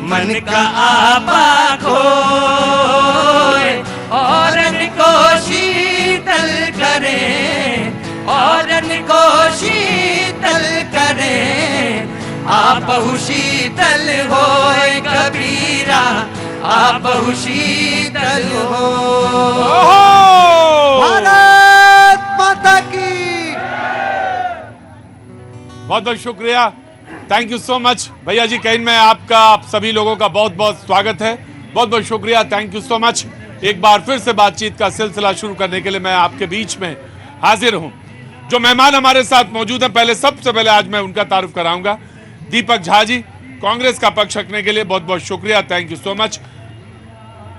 मन का आपा खोए और को शीतल करे, और को शीतल करे, आपहु शीतल होए कबीरा, आपहु शीतल हो। भारत माता की। बहुत बहुत शुक्रिया, थैंक यू सो मच भैया जी। कहीं में आपका, आप सभी लोगों का बहुत बहुत स्वागत है, बहुत बहुत शुक्रिया, थैंक यू सो मच। एक बार फिर से बातचीत का सिलसिला शुरू करने के लिए मैं आपके बीच में हाजिर हूं। जो मेहमान हमारे साथ मौजूद हैं, सबसे पहले आज मैं उनका तारुफ कराऊंगा। दीपक झा जी, कांग्रेस का पक्ष रखने के लिए बहुत बहुत शुक्रिया, thank you so much.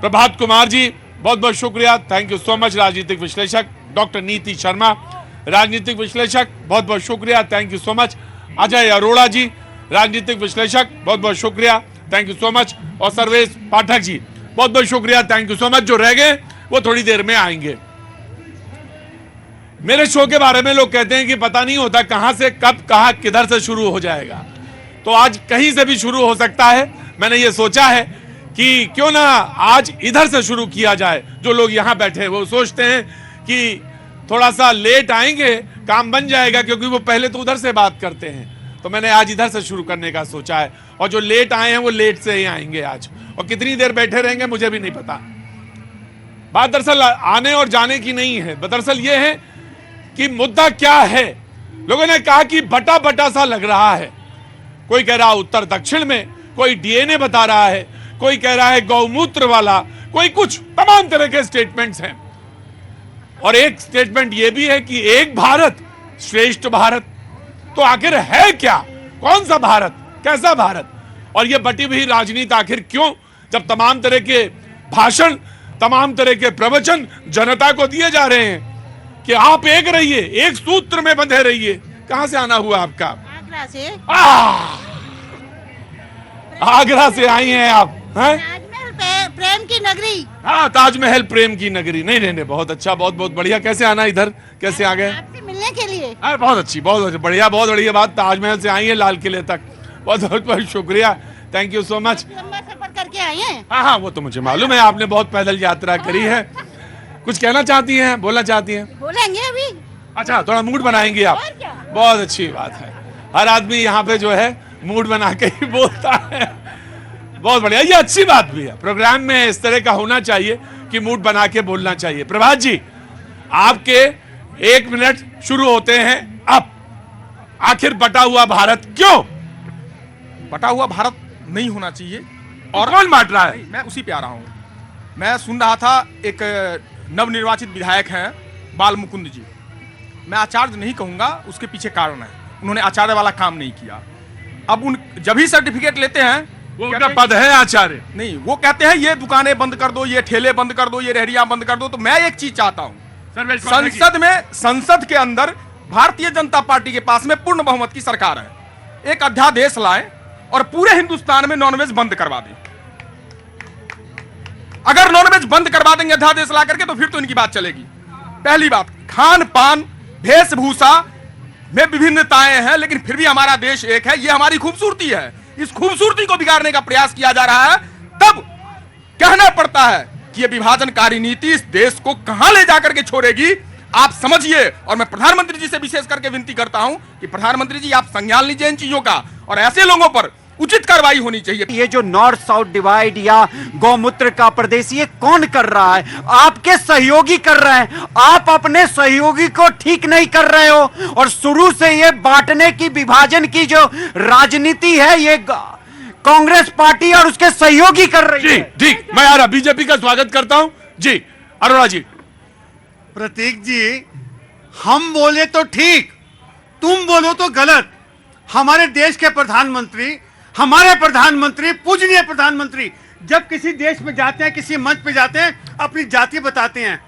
Prabhat Kumar ji, बहुत बहुत शुक्रिया, थैंक यू सो मच। राजनीतिक विश्लेषक डॉक्टर नीति शर्मा, राजनीतिक विश्लेषक, बहुत बहुत शुक्रिया, thank you so much. Ajay Arora ji, राजनीतिक विश्लेषक, बहुत बहुत शुक्रिया, थैंक यू सो मच। और सर्वेश पाठक जी, बहुत बहुत शुक्रिया, थैंक यू सो मच। जो रह गए वो थोड़ी देर में आएंगे। मेरे शो के बारे में लोग कहते हैं कि पता नहीं होता कहां से, कब, कहां, किधर से शुरू हो जाएगा, तो आज कहीं से भी शुरू हो सकता है। मैंने ये सोचा है कि क्यों ना आज इधर से शुरू किया जाए। जो लोग यहां बैठे हैं वो सोचते हैं कि थोड़ा सा लेट आएंगे काम बन जाएगा, क्योंकि वो पहले तो उधर से बात करते हैं, तो मैंने आज इधर से शुरू करने का सोचा है। और जो लेट आए हैं वो लेट से ही आएंगे आज, और कितनी देर बैठे रहेंगे मुझे भी नहीं पता। बात दरअसल आने और जाने की नहीं है, दरअसल ये है कि मुद्दा क्या है। लोगों ने कहा कि बटा बटा सा लग रहा है। कोई कह रहा उत्तर दक्षिण में, कोई डीएनए बता रहा है, कोई कह रहा है गौमूत्र वाला, कोई कुछ, तमाम तरह के स्टेटमेंट्स हैं। और एक स्टेटमेंट यह भी है कि एक भारत श्रेष्ठ भारत। तो आखिर है क्या, कौन सा भारत, कैसा भारत? और यह बटी हुई राजनीति आखिर क्यों, जब तमाम तरह के भाषण, तमाम तरह के प्रवचन जनता को दिए जा रहे हैं कि आप एक रहिए, एक सूत्र में बंधे रहिए। कहां से आना हुआ आपका? आगरा से। आगरा से आई हैं आप? हैं? प्रेम की नगरी। हाँ, ताजमहल प्रेम की नगरी। नहीं नहीं नहीं, बहुत अच्छा, बहुत बहुत बढ़िया। कैसे आना इधर, कैसे आ गए? आपसे मिलने के लिए। बहुत अच्छी, बहुत बढ़िया, बहुत बढ़िया बात। ताजमहल से आई है लाल किले तक, बहुत बहुत बहुत शुक्रिया, थैंक यू सो मच। लंबा सफर करके आए हैं। हाँ हाँ, वो तो मुझे मालूम है, आपने बहुत पैदल यात्रा करी है। कुछ कहना चाहती हैं, बोलना चाहती हैं? बोलेंगे अभी। अच्छा, थोड़ा मूड बनाएंगे आप, बहुत अच्छी बात है। हर आदमी यहाँ पे जो है मूड बना के ही बोलता है, बहुत बढ़िया, ये अच्छी बात भी है। प्रोग्राम में इस तरह का होना चाहिए कि मूड बना के बोलना चाहिए। प्रभात जी, आपके 1 मिनट शुरू होते हैं अब। आखिर बटा हुआ भारत क्यों? बटा हुआ भारत नहीं होना चाहिए। और कौन बांट रहा है? मैं उसी पे आ रहा हूँ। मैं सुन रहा था, एक नवनिर्वाचित विधायक हैं बाल मुकुंद जी, मैं आचार्य नहीं कहूंगा, उसके पीछे कारण है, उन्होंने आचार्य वाला काम नहीं किया। अब उन जब भी सर्टिफिकेट लेते हैं, वो उनका पद है आचार्य नहीं, वो कहते हैं ये दुकानें बंद कर दो, ये ठेले बंद कर दो, ये रेहड़ियां बंद कर दो। तो मैं एक चीज चाहता हूं, संसद के अंदर भारतीय जनता पार्टी के पास में पूर्ण बहुमत की सरकार है, एक अध्यादेश लाए और पूरे हिंदुस्तान में नॉनवेज बंद करवा दें। अगर नॉनवेज बंद करवा देंगे अध्यादेश ला करके, तो फिर तो इनकी बात चलेगी। पहली बात, खान पान वेशभूषा में विभिन्नताएं हैं, लेकिन फिर भी हमारा देश एक है, ये हमारी खूबसूरती है। इस खूबसूरती को बिगाड़ने का प्रयास किया जा रहा है, तब कहना पड़ता है कि ये विभाजनकारी नीति इस देश को कहां ले जाकर के छोड़ेगी, आप समझिए। और मैं प्रधानमंत्री जी से विशेष करके विनती करता हूं कि प्रधानमंत्री जी, आप संज्ञान लीजिए इन चीजों का, और ऐसे लोगों पर उचित कार्रवाई होनी चाहिए। ये जो नॉर्थ साउथ डिवाइड या गौमूत्र का प्रदेश, ये कौन कर रहा है? आपके सहयोगी कर रहे हैं। आप अपने सहयोगी को ठीक नहीं कर रहे हो, और शुरू से ये बांटने की, विभाजन की जो राजनीति है, ये कांग्रेस पार्टी और उसके सहयोगी कर रही है। ठीक, मैं आ रहा, बीजेपी का स्वागत करता हूं जी। अरोड़ा जी। प्रतीक जी, हम बोले तो ठीक, तुम बोलो तो गलत। हमारे देश के प्रधानमंत्री, हमारे प्रधानमंत्री, पूजनीय प्रधानमंत्री, जब किसी देश में जाते हैं, किसी मंच पे जाते हैं, अपनी जाति बताते हैं।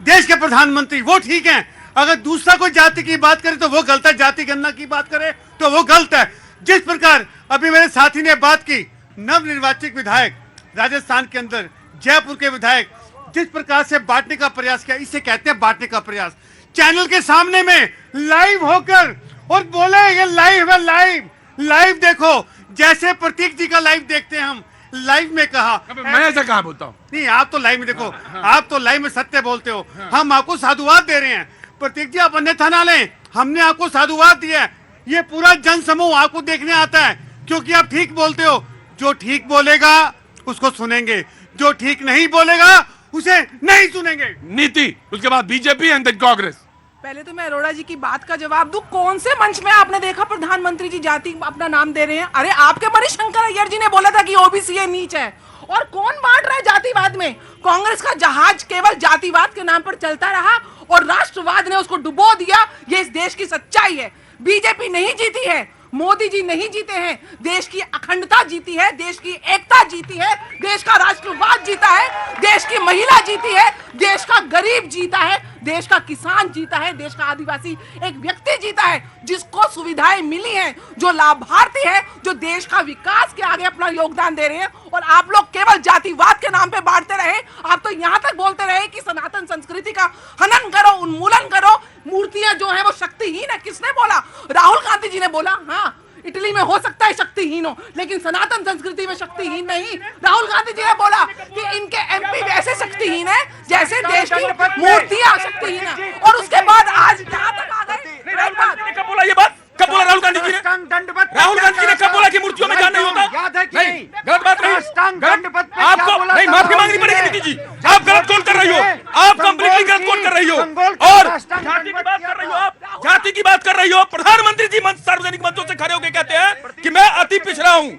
देश के प्रधानमंत्री वो ठीक हैं, अगर दूसरा कोई जाति की बात करे तो वो गलत है, जाति गणना की बात करे तो वो गलत है। जिस प्रकार अभी मेरे साथी ने बात की, नवनिर्वाचित विधायक राजस्थान के अंदर, जयपुर के विधायक, जिस प्रकार से बांटने का प्रयास किया, इसे कहते हैं बांटने का प्रयास। चैनल के सामने में लाइव होकर और बोले ये लाइव है, लाइव देखो, जैसे प्रतीक जी का लाइव देखते हैं हम, लाइव में कहा। अबे मैं ऐसा कहाँ बोलता हूँ? नहीं, आप तो लाइव में देखो, आप तो लाइव में सत्य बोलते हो। हम आपको साधुवाद दे रहे हैं। प्रतीक जी, आप अन्यथा ना लें, हमने आपको साधुवाद दिया है। ये पूरा जन समूह आपको देखने आता है क्योंकि आप ठीक बोलते हो। जो ठीक बोलेगा उसको सुनेंगे, जो ठीक नहीं बोलेगा उसे नहीं सुनेंगे। नीति, उसके बाद बीजेपी एंड देन कांग्रेस। पहले तो मैं अरोड़ा जी की बात का जवाब दूं। कौन से मंच में आपने देखा प्रधानमंत्री जी जाति अपना नाम दे रहे हैं? अरे आपके मणिशंकर अय्यर जी ने बोला था कि ओबीसी ये नीच है। और कौन बांट रहा है जातिवाद में? कांग्रेस का जहाज केवल जातिवाद के नाम पर चलता रहा और राष्ट्रवाद ने उसको डुबो दिया। ये इस देश की सच्चाई है। बीजेपी नहीं जीती है, मोदी जी नहीं जीते हैं, देश की अखंडता जीती है, देश की एकता जीती है, देश का राष्ट्रवाद जीता है, देश की महिला जीती है, देश का गरीब जीता है, देश का किसान जीता है, देश का आदिवासी एक व्यक्ति जीता है जिसको सुविधाएं मिली हैं, जो लाभार्थी है, जो देश का विकास के आगे अपना योगदान दे रहे हैं। और आप लोग केवल जातिवाद के नाम पे बांटते रहे। आप तो यहाँ तक बोलते रहे कि सनातन संस्कृति का हनन करो, उन्मूलन करो, मूर्तियां जो है वो शक्तिहीन है। किसने बोला? राहुल गांधी जी ने बोला। हाँ, इटली में हो सकता है शक्तिहीन हो, लेकिन सनातन संस्कृति में शक्तिहीन नहीं। राहुल गांधी जी ने बोला कि इनके एमपी वैसे शक्तिहीन है जैसे देश की मूर्तियां शक्तिहीन है। और उसके बाद आज यहाँ तक आ गए। कब बोला ये बात? कब बोला राहुल गांधी जी ने? राहुल गांधी जी ने कब बोला कि मूर्तियों में जान नहीं होता? याद है कि नहीं, गलत बात नहीं। दंडवत पे क्या आपको बोला नहीं, था माफी मांगनी राहुल पड़ेगी जी नीति जी। आप गलत कॉल कर रही हो, आप कंप्लीटली गलत कॉल कर रही हो। और जाति की बात कर रही हो, आप जाति की बात कर रही हो। प्रधानमंत्री जी मंच, सार्वजनिक मंचों से खड़े होकर कहते हैं कि मैं अति पिछड़ा हूँ,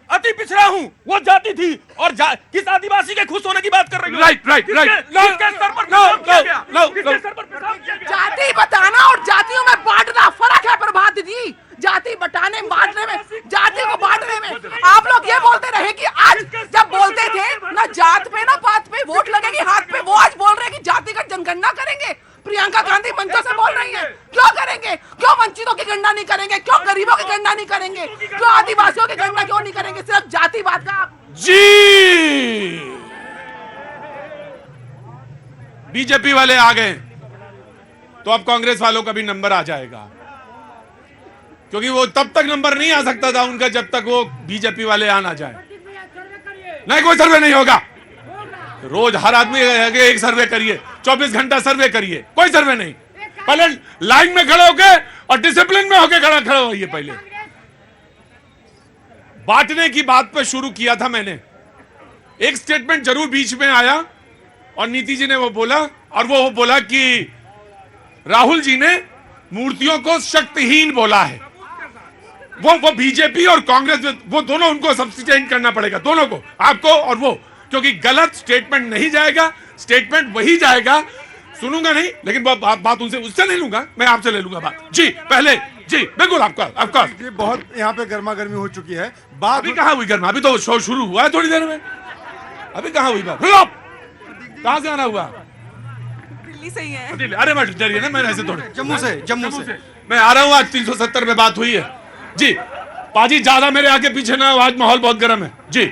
अति पिछड़ा हूँ। वो जाति थी और किस आदिवासी के खुश होने की बात कर रही हो? Right right right. किसके स्तर पर पेशाब किया गया? किसके स्तर पर पेशाब किया गया? जाति बताना और जातियों में बांटना फर्क है प्रभात जी। जाति बटाने बांटने में, जाति को बांटने में आप लोग ये बोलते रहे कि आज जब बोलते थे ना जात पे ना पात पे वोट लगेगी हाथ पे, वो आज बोल रहे हैं कि जातिगत जनगणना करेंगे। प्रियंका गांधी मंचों से बोल रही है। क्यों करेंगे? क्यों वंचितों की गणना नहीं करेंगे? क्यों गरीबों की गणना नहीं करेंगे? क्यों आदिवासियों की गणना क्यों नहीं करेंगे? सिर्फ जातिवाद का आप जी। बीजेपी वाले आ गए तो अब कांग्रेस वालों का भी नंबर आ जाएगा, क्योंकि वो तब तक नंबर नहीं आ सकता था उनका जब तक वो बीजेपी वाले आ ना जाए। नहीं, कोई सर्वे नहीं होगा। रोज हर आदमी एक सर्वे करिए, 24 घंटा सर्वे करिए, कोई सर्वे नहीं। पहले लाइन में खड़े होके और डिसिप्लिन में होके खड़े होइए। पहले बांटने की बात पे शुरू किया था मैंने। एक स्टेटमेंट जरूर बीच में आया और नीति जी ने वो बोला, और वो बोला कि राहुल जी ने मूर्तियों को शक्तिहीन बोला है। वो बीजेपी और कांग्रेस, वो दोनों, उनको सब्स्टिट्यूट करना पड़ेगा, दोनों को, आपको और वो, क्योंकि गलत स्टेटमेंट नहीं जाएगा। स्टेटमेंट वही जाएगा, सुनूंगा नहीं, लेकिन बात उनसे उससे नहीं लूंगा, मैं आपसे ले लूंगा बात। जी पहले जी बिल्कुल आपका ये बहुत यहाँ पे गर्मा गर्मी हो चुकी है। बात अभी कहाँ हुई गर्मा? अभी तो शो शुरू हुआ है थोड़ी देर में, अभी कहाँ हुई बात? कहाँ से आना हुआ? दिल्ली से ही है। दिल्ली? अरे मैं डरिए ना, मैंने ऐसे थोड़ी। जम्मू से मैं आ रहा हूँ। आज 370 में बात हुई है जी। पाजी ज्यादा मेरे आगे पीछे ना, आज माहौल बहुत गर्म है जी।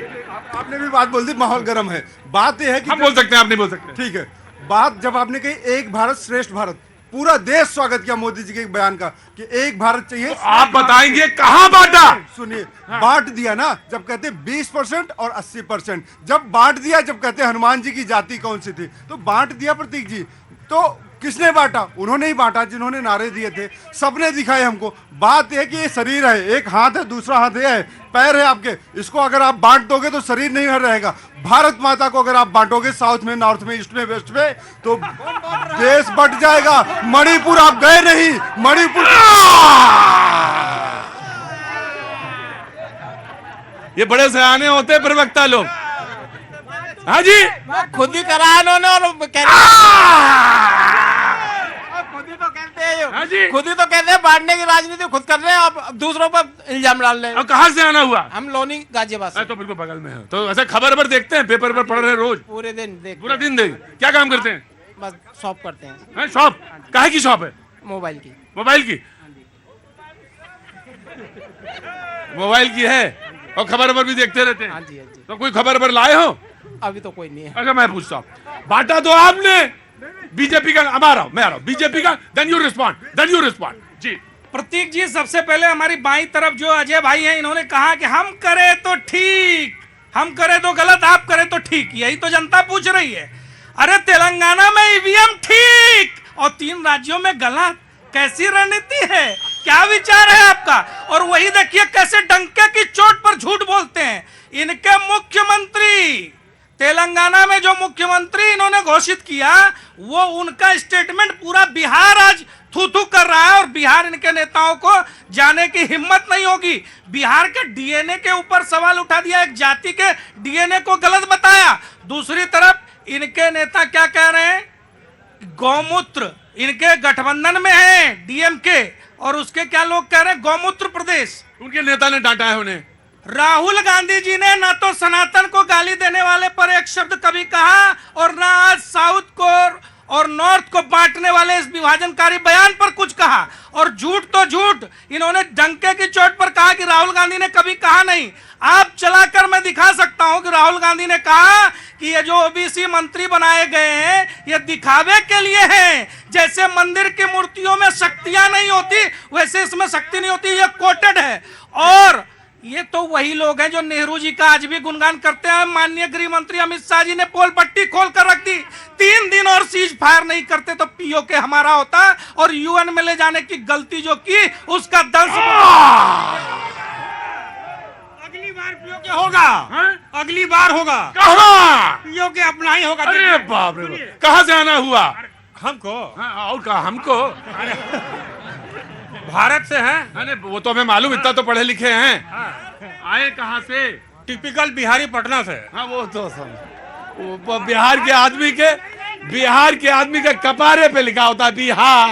आपने भी बात बोल दी, माहौल गर्म है। बात यह है कि हम बोल सकते हैं, आप नहीं बोल सकते। ठीक है। बात जब आपने कही एक भारत श्रेष्ठ भारत, पूरा देश स्वागत किया मोदी जी के बयान का कि एक भारत चाहिए। तो आप बताएंगे कहां बांटा? सुनिए, बांट दिया ना, जब कहते 20% और 80%, जब बांट दिया, जब कहते हनुमान जी की जाति कौन सी थी, तो बांट दिया प्रतीक जी। तो किसने बांटा? उन्होंने ही बांटा जिन्होंने नारे दिए थे, सबने दिखाए हमको। बात यह कि ये शरीर है, एक हाथ है, दूसरा हाथ ये है, पैर है आपके, इसको अगर आप बांट दोगे तो शरीर नहीं रहेगा। भारत माता को अगर आप बांटोगे साउथ में, नॉर्थ में, ईस्ट में, वेस्ट में, तो देश बट जाएगा। मणिपुर आप गए नहीं, मणिपुर ये बड़े सयाने होते हैं प्रवक्ता लोग। हाँ जी, खुद ही करा इन्होंने और हाँ जी, खुद ही तो कहते हैं बांटने की राजनीति खुद कर रहे हैं, आप दूसरों पर इल्जाम डाल रहे हैं। और कहाँ से आना हुआ? हम लोनी गाजियाबाद से। तो बिल्कुल बगल में है। तो ऐसे खबर देखते हैं, पेपर पर पढ़ रहे हैं रोज? पूरे दिन देख, पूरा दिन देख। क्या काम करते हैं? बस शॉप करते हैं। हैं, शॉप? काहे की शॉप है? मोबाइल की। मोबाइल की? मोबाइल की है और खबर भी देखते रहते हैं। हाँ जी, हाँ जी। तो कोई खबर लाए हो? अभी तो कोई नहीं है। अच्छा मैं पूछता हूँ, बांटा तो आपने बीजेपी का, अब आ रहा हूँ, मैं आ रहा हूँ बीजेपी का, देन यू रिस्पॉन्ड जी। प्रतीक जी, सबसे पहले हमारी बाईं तरफ जो अजय भाई हैं, इन्होंने कहा कि हम करें तो ठीक, हम करें तो गलत, आप करें तो ठीक, यही तो जनता पूछ रही है। अरे तेलंगाना में ईवीएम ठीक और 3 राज्यों में गलत, कैसी रणनीति है, क्या विचार है आपका? और वही देखिए कैसे डंके की चोट पर झूठ बोलते हैं इनके मुख्यमंत्री। तेलंगाना में जो मुख्यमंत्री इन्होंने घोषित किया वो उनका स्टेटमेंट पूरा बिहार आज थू थू कर रहा है और बिहार इनके नेताओं को जाने की हिम्मत नहीं होगी। बिहार के डीएनए के ऊपर सवाल उठा दिया, एक जाति के डीएनए को गलत बताया। दूसरी तरफ इनके नेता क्या कह रहे हैं, गौमूत्र इनके गठबंधन में है डीएमके, और उसके क्या लोग कह रहे हैं गौमूत्र प्रदेश। उनके नेता ने डांटा है उन्हें। राहुल गांधी जी ने ना तो सनातन को गाली देने वाले पर एक शब्द कभी कहा और ना आज साउथ को और नॉर्थ को बांटने वाले इस विभाजनकारी बयान पर कुछ कहा। और झूठ तो झूठ, इन्होंने डंके की चोट पर कहा कि राहुल गांधी ने कभी कहा नहीं। आप चलाकर मैं दिखा सकता हूं कि राहुल गांधी ने कहा कि ये जो ओबीसी मंत्री बनाए गए हैं ये दिखावे के लिए हैं। जैसे मंदिर की मूर्तियों में शक्तियां नहीं होती वैसे इसमें शक्ति नहीं होती, ये कोटेड है। और ये तो वही लोग हैं जो नेहरू जी का आज भी गुणगान करते हैं। माननीय गृह मंत्री अमित शाह जी ने पोल पट्टी खोल कर रख दी, 3 दिन और सीज फायर नहीं करते तो पीओके हमारा होता, और यूएन में ले जाने की गलती जो की उसका दंश अगली बार पीओके होगा, अगली बार होगा, कहाँ? पीओके अपना ही होगा। अरे बाप रे बाप, कहाँ से आना हुआ हमको? और कहा हमको? भारत से हैं। अरे वो तो हमें मालूम, इतना तो पढ़े लिखे हैं। आए कहाँ से? टिपिकल बिहारी पटना से। हाँ वो तो सब वो बिहार के आदमी के कपारे पे लिखा होता है बिहार।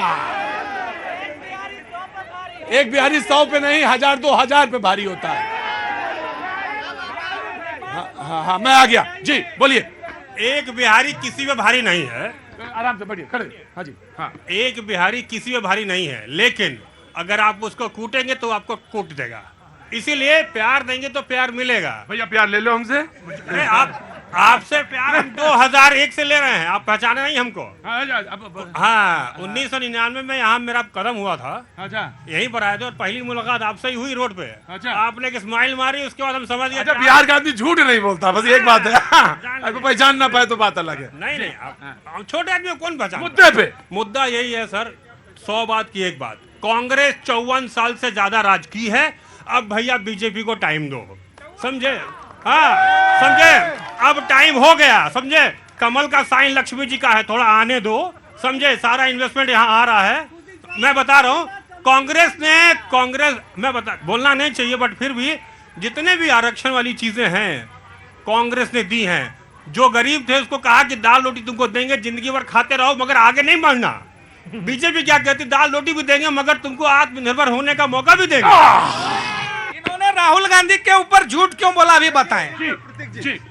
एक बिहारी 100 पे नहीं 1000-2000 पे भारी होता है। हाँ मैं आ गया जी, बोलिए। एक बिहारी किसी में भारी नहीं है। आराम से बढ़िए, खड़े। हाँ जी, हाँ। एक बिहारी किसी में भारी नहीं है, लेकिन अगर आप उसको कूटेंगे तो आपको कूट देगा। इसीलिए प्यार देंगे तो प्यार मिलेगा। भैया प्यार ले लो हमसे। अरे आपसे प्यार हम 2001 से ले रहे हैं, आप पहचाने नहीं हमको? हाँ 1999 में यहाँ मेरा कदम हुआ था। अच्छा, यहीं पर आए थे और पहली मुलाकात आपसे ही हुई रोड पे। अच्छा। आपने एक स्माइल मारी, उसके बाद हम समझ गए। अच्छा, बिहार का आदमी झूठ नहीं बोलता, बस एक बात है। आपको पहचान ना पाए तो बात अलग है। नहीं आप छोटे आदमी को कौन पहचान? मुद्दे पे मुद्दा यही है सर, 100 बात की एक बात। कांग्रेस 54 साल से ज्यादा राज की है, अब भैया बीजेपी को टाइम दो, समझे? हाँ समझे, अब टाइम हो गया, समझे? कमल का साइन लक्ष्मी जी का है, थोड़ा आने दो, समझे? सारा इन्वेस्टमेंट यहाँ आ रहा है। मैं बता रहा हूँ कांग्रेस मैं बोलना नहीं चाहिए, बट फिर भी जितने भी आरक्षण वाली चीजें हैं कांग्रेस ने दी हैं। जो गरीब थे उसको कहा कि दाल रोटी तुमको देंगे, जिंदगी भर खाते रहो मगर आगे नहीं बढ़ना। बीजेपी क्या कहती, दाल रोटी भी देंगे मगर तुमको आत्मनिर्भर होने का मौका भी देंगे। इन्होंने राहुल गांधी के ऊपर झूठ क्यों बोला अभी बताएं।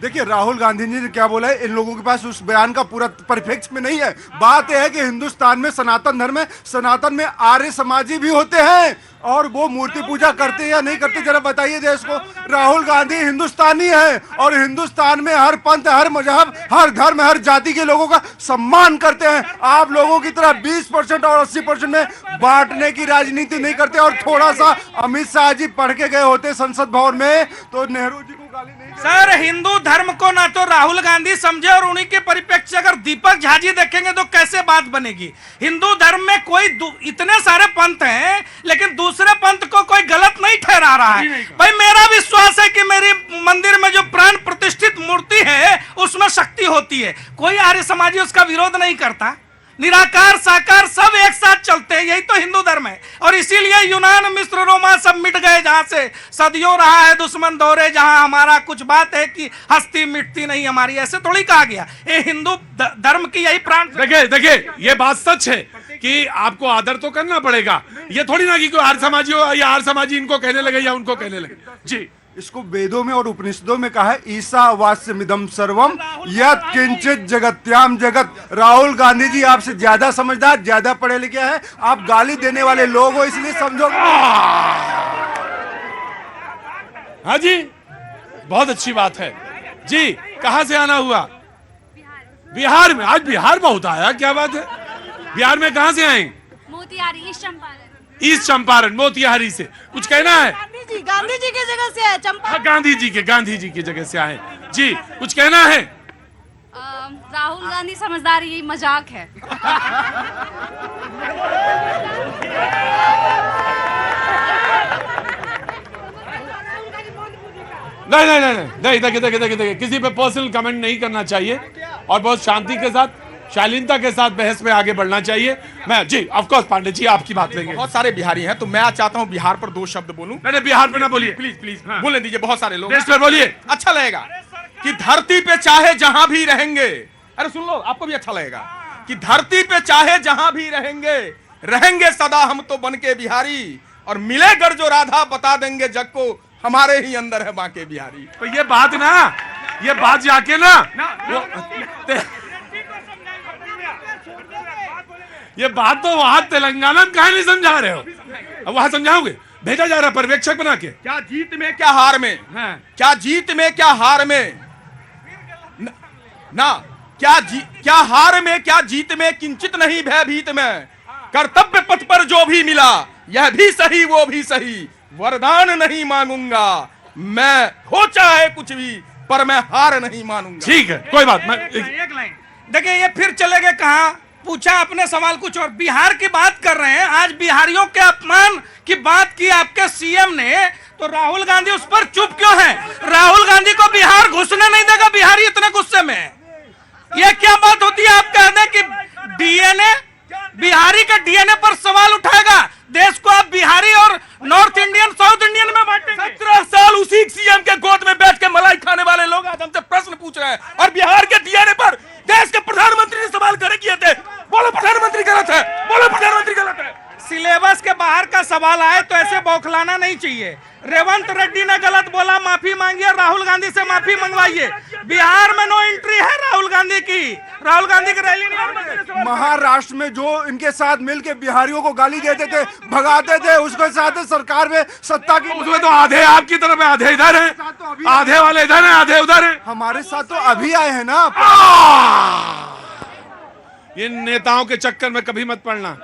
देखिए राहुल गांधी जी ने क्या बोला है, इन लोगों के पास उस बयान का पूरा परिप्रेक्ष्य में नहीं है। बात यह है कि हिंदुस्तान में सनातन धर्म है, सनातन में आर्य समाजी भी होते हैं और वो मूर्ति पूजा करते या नहीं करते, जरा बताइए देश को। राहुल गांधी हिंदुस्तानी है और हिंदुस्तान में हर पंथ, हर मजहब, हर धर्म, हर जाति के लोगों का सम्मान करते हैं। आप लोगों की तरह 20% और 80% में बांटने की राजनीति नहीं करते। और थोड़ा सा अमित शाह जी पढ़ के गए होते संसद भवन में तो नेहरू जी को गाली नहीं। सर हिंदू धर्म को ना तो राहुल गांधी समझे और उन्हीं के परिप्रेक्ष्य अगर दीपक झा जी देखेंगे तो कैसे बात बनेगी। हिंदू धर्म में कोई इतने सारे पंथ हैं लेकिन दूसरे पंथ को कोई गलत नहीं ठहरा रहा है। भाई मेरा विश्वास है कि मेरी मंदिर में जो प्राण प्रतिष्ठित मूर्ति है उसमें शक्ति होती है, कोई आर्य समाजी उसका विरोध नहीं करता। निराकार साकार सब एक साथ चलते हैं, यही तो हिंदू धर्म है। और इसीलिए यूनान मिस्र रोमा सब मिट गए जहां से सदियों रहा है दुश्मन दौरे, जहां हमारा कुछ बात है कि हस्ती मिटती नहीं हमारी, ऐसे थोड़ी कहा गया। ये हिंदू धर्म की यही प्राण। देखिए ये बात सच है कि आपको आदर तो करना पड़ेगा। ये थोड़ी ना कि कोई आर्य समाजी हो या आर्य समाजी इनको कहने लगे या उनको कहने लगे। जी, इसको वेदों में और उपनिषदों में कहा है ईशावास्यमिदं सर्वम यत् किंचित जगत्याम जगत। राहुल गांधी जी आपसे ज्यादा समझदार, ज्यादा पढ़े लिखे हैं, आप गाली देने वाले लोग हो इसलिए समझो। हाँ जी, बहुत अच्छी बात है जी। कहां से आना हुआ? बिहार में। आज बिहार बहुत आया, क्या बात है? बिहार में कहां से आए? मोतिहारी, ईस्ट चंपारण। ईस्ट चंपारण, मोतिहारी से। कुछ कहना है? गांधी जी की जगह से है चंपा। हाँ, गांधी जी की जगह से आए। जी, कुछ कहना है? राहुल गांधी समझदार, यही मजाक है। नहीं, देखिए, किसी पे पर्सनल कमेंट नहीं करना चाहिए और बहुत शांति के साथ, शालीनता के साथ बहस में आगे बढ़ना चाहिए। मैं जी ऑफ कोर्स पांडे जी आपकी बात लेंगे। बहुत सारे बिहारी हैं, तो मैं आज चाहता हूं बिहार पर 2 शब्द बोलूं। नहीं, बिहार पे ना बोलिए, प्लीज बोलने दीजिए, बहुत सारे लोग देश पे बोलिए। अच्छा लगेगा कि धरती पे चाहे जहां भी रहेंगे, अरे सुन लो, आपको भी अच्छा लगेगा कि धरती पे चाहे जहां भी रहेंगे सदा हम तो बनके बिहारी, और मिले गर जो राधा बता देंगे जग को हमारे ही अंदर है बांके बिहारी। तो ये बात जाके ना ये बात तो वहां तेलंगाना में कहा नहीं समझा रहे हो, अब वहां समझाओगे? भेजा जा रहा है पर्यवेक्षक बना के। क्या जीत में क्या हार में, हाँ। क्या जीत में क्या हार में ना, क्या हार में क्या जीत में किंचित नहीं भयभीत में, कर्तव्य पथ पर जो भी मिला यह भी सही वो भी सही, वरदान नहीं मांगूंगा मैं, हो चाहे कुछ भी पर मैं हार नहीं मानूंगा। ठीक है, कोई बात एक लाइन देखिए, ये फिर चले गए कहा, पूछा अपने सवाल कुछ और। बिहार की बात कर रहे हैं, आज बिहारियों के अपमान की बात की आपके सीएम ने, तो राहुल गांधी उस पर चुप क्यों है? राहुल गांधी को बिहार घुसने नहीं देगा, बिहारी इतने गुस्से में। ये क्या बात होती है? आप कह दें कि डीएनए, बिहारी के डीएनए पर सवाल उठाएगा, देश को आप बिहारी और नॉर्थ इंडियन साउथ इंडियन में बांटेंगे। 17 साल उसी सीएम के गोद में बैठ के मलाई खाने वाले लोग आज हमसे प्रश्न पूछ रहे हैं, और बिहार के डीएनए पर देश के प्रधानमंत्री ने सवाल करे किए थे। बोलो प्रधानमंत्री गलत है, बोलो प्रधानमंत्री गलत है। सिलेबस के बाहर का सवाल आए तो ऐसे बौखलाना नहीं चाहिए। रेवंत रेड्डी ने गलत बोला, माफी मांगिए, राहुल गांधी से माफी मंगवाइए। बिहार में नो एंट्री है राहुल गांधी की, राहुल गांधी की रैली नहीं। महाराष्ट्र में जो इनके साथ मिलके बिहारियों को गाली देते थे, भगाते थे, उसके साथ सरकार में सत्ता की, उसमें तो आधे आपकी तरफ है, आधे इधर है, आधे वाले इधर है, आधे उधर है। हमारे साथ तो अभी आए हैं ना। ये नेताओं के चक्कर में कभी मत पड़ना,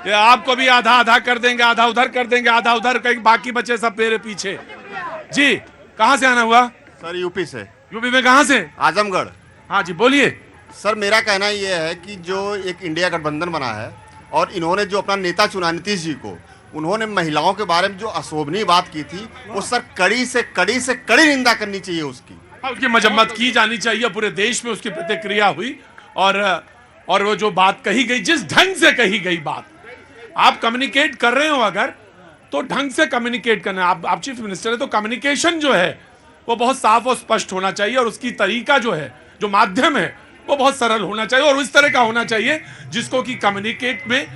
ये आपको भी आधा आधा कर देंगे, आधा उधर कर देंगे, आधा उधर, कहीं बाकी बचे सब मेरे पीछे। जी, कहां से आना हुआ? सर यूपी से। यूपी में कहां से? आजमगढ़। हाँ जी, बोलिए। सर मेरा कहना यह है कि जो एक इंडिया गठबंधन बना है और इन्होंने जो अपना नेता चुना नीतीश जी को, उन्होंने महिलाओं के बारे में जो अशोभनीय बात की थी, वो सर कड़ी से कड़ी निंदा करनी चाहिए उसकी। उसकी मजम्मत की जानी चाहिए, पूरे देश में उसकी प्रतिक्रिया हुई, और वो जो बात कही गई, जिस ढंग से कही गई बात, आप कम्युनिकेट कर रहे हो अगर, तो ढंग से कम्युनिकेट करना। आप चीफ मिनिस्टर है, तो कम्युनिकेशन जो है वो बहुत साफ और स्पष्ट होना चाहिए, और उसकी तरीका जो है, जो माध्यम है, वो बहुत सरल होना चाहिए, और उस तरह का होना चाहिए जिसको कि कम्युनिकेट में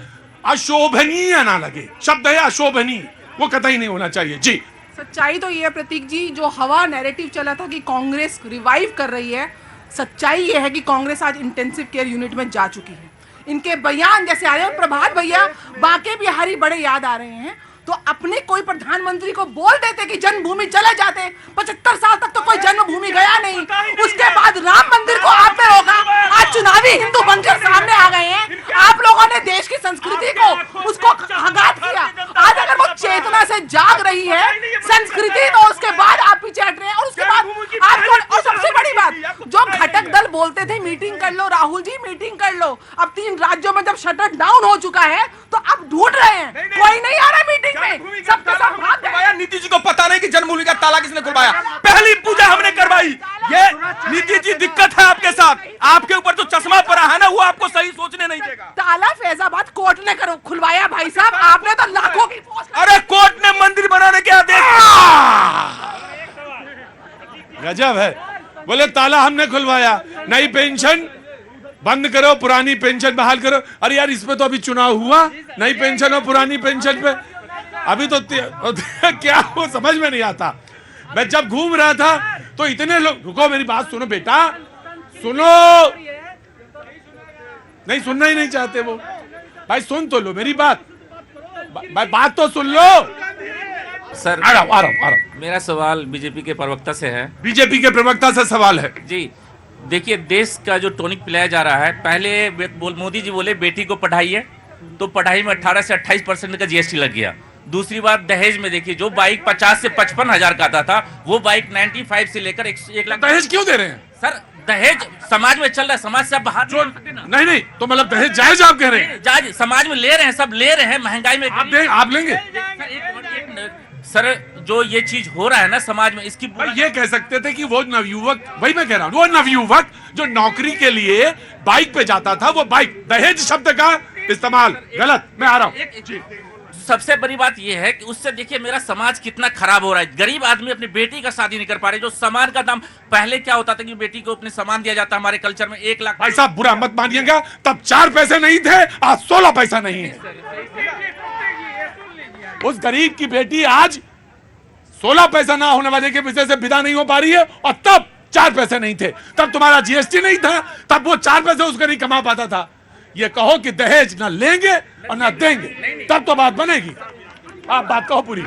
अशोभनीय ना लगे। शब्द है अशोभनीय, वो कतई नहीं होना चाहिए। जी, सच्चाई तो ये है प्रतीक जी, जो हवा नैरेटिव चला था कि कांग्रेस रिवाइव कर रही है, सच्चाई ये है कि कांग्रेस आज इंटेंसिव केयर यूनिट में जा चुकी है। इनके बयान जैसे आ रहे हैं, प्रभात भैया बाके बिहारी बड़े याद आ रहे हैं, तो अपने कोई प्रधानमंत्री को बोल देते कि जन्मभूमि चले जाते। 75 साल तक तो कोई जन्मभूमि गया नहीं, उसके बाद राम मंदिर को आपने रोका, आज चुनावी हिंदू बनकर सामने आ गए हैं। आप लोगों ने देश की संस्कृति को उसको आघात किया। आज अगर वो चेतना से जाग रही है संस्कृति, तो उसके बाद आप पीछे हट रहे हैं। और उसके बाद आपको, और सबसे बड़ी बात, जो घटक दल बोलते थे मीटिंग कर लो राहुल जी, मीटिंग कर लो, अब 3 राज्यों में जब शटर डाउन हो चुका है तो अब ढूंढ रहे हैं, कोई नहीं आ रहा मीटिंग में, सबके सब भाग गए। नीति जी को पता नहीं कि जन्मभूमि का ताला किसने खुलवाया, पहली पूजा हमने करवाई। ये नीति जी दिक्कत है आपके साथ, आपके ऊपर जो चश्मा पड़ा है ना, वो आपको सही सोचने नहीं देगा। ताला फैजाबाद कोर्ट ने करो खुलवाया भाई साहब, आपने तो लाखों की फौज। अरे कोर्ट ने मंदिर बनाने के आदेश, गजब है। बोले ताला हमने खुलवाया, नई पेंशन बंद करो, पुरानी पेंशन बहाल करो। अरे यार, इसमें तो अभी चुनाव हुआ, नई पेंशन और पुरानी पेंशन पे अभी तो क्या वो समझ में नहीं आता। मैं जब घूम रहा था तो इतने लोग, रुको मेरी बात सुनो बेटा, सुनो, नहीं सुनना ही नहीं चाहते वो। भाई सुन तो लो मेरी बात, बात तो सुन लो। सर आ रहा हूं। मेरा सवाल बीजेपी के प्रवक्ता से है। बीजेपी के प्रवक्ता से सवाल है जी। देखिए, देश का जो टॉनिक पिलाया जा रहा है, पहले मोदी जी बोले बेटी को पढ़ाइए, तो पढ़ाई में 18 से 28% का जीएसटी लग गया। दूसरी बात दहेज में देखिए, जो बाइक 50 से 55 हजार का आता था, वो बाइक 95 से लेकर 1 लाख। दहेज क्यों दे रहे हैं सर? दहेज समाज में चल रहा है, समाज से आप बाहर नहीं निकल सकते ना। नहीं तो मतलब दहेज जायज आप कह रहे हैं? जायज, समाज में ले रहे हैं, सब ले रहे हैं, महंगाई में आप लेंगे? सर जो ये चीज हो रहा है ना समाज में, इसकी ये कह सकते थे कि वो नवयुवक, वही मैं कह रहा हूँ, वो नवयुवक जो नौकरी के लिए बाइक पे जाता था, वो बाइक, दहेज शब्द का इस्तेमाल गलत। मैं आ रहा हूँ। सबसे बड़ी बात यह है कि उससे देखिए मेरा समाज कितना खराब हो रहा है। गरीब आदमी अपनी बेटी का शादी नहीं कर पा रहे। जो सामान का दाम पहले क्या होता था कि बेटी को अपने सामान दिया जाता, हमारे कल्चर में 1 लाख। भाई साहब बुरा मत मानिएगा, तब 4 पैसे नहीं थे, आज 16 पैसा नहीं है। उस गरीब की बेटी आज 16 पैसा ना होने वाले के विषय से विदा नहीं हो पा रही है, और तब 4 पैसे नहीं थे। तब तुम्हारा जीएसटी नहीं था, तब वो 4 पैसे उसका नहीं कमा पाता था। ये कहो कि दहेज ना लेंगे और ना देंगे, तब तो बात बनेगी। आप बात कहो पूरी।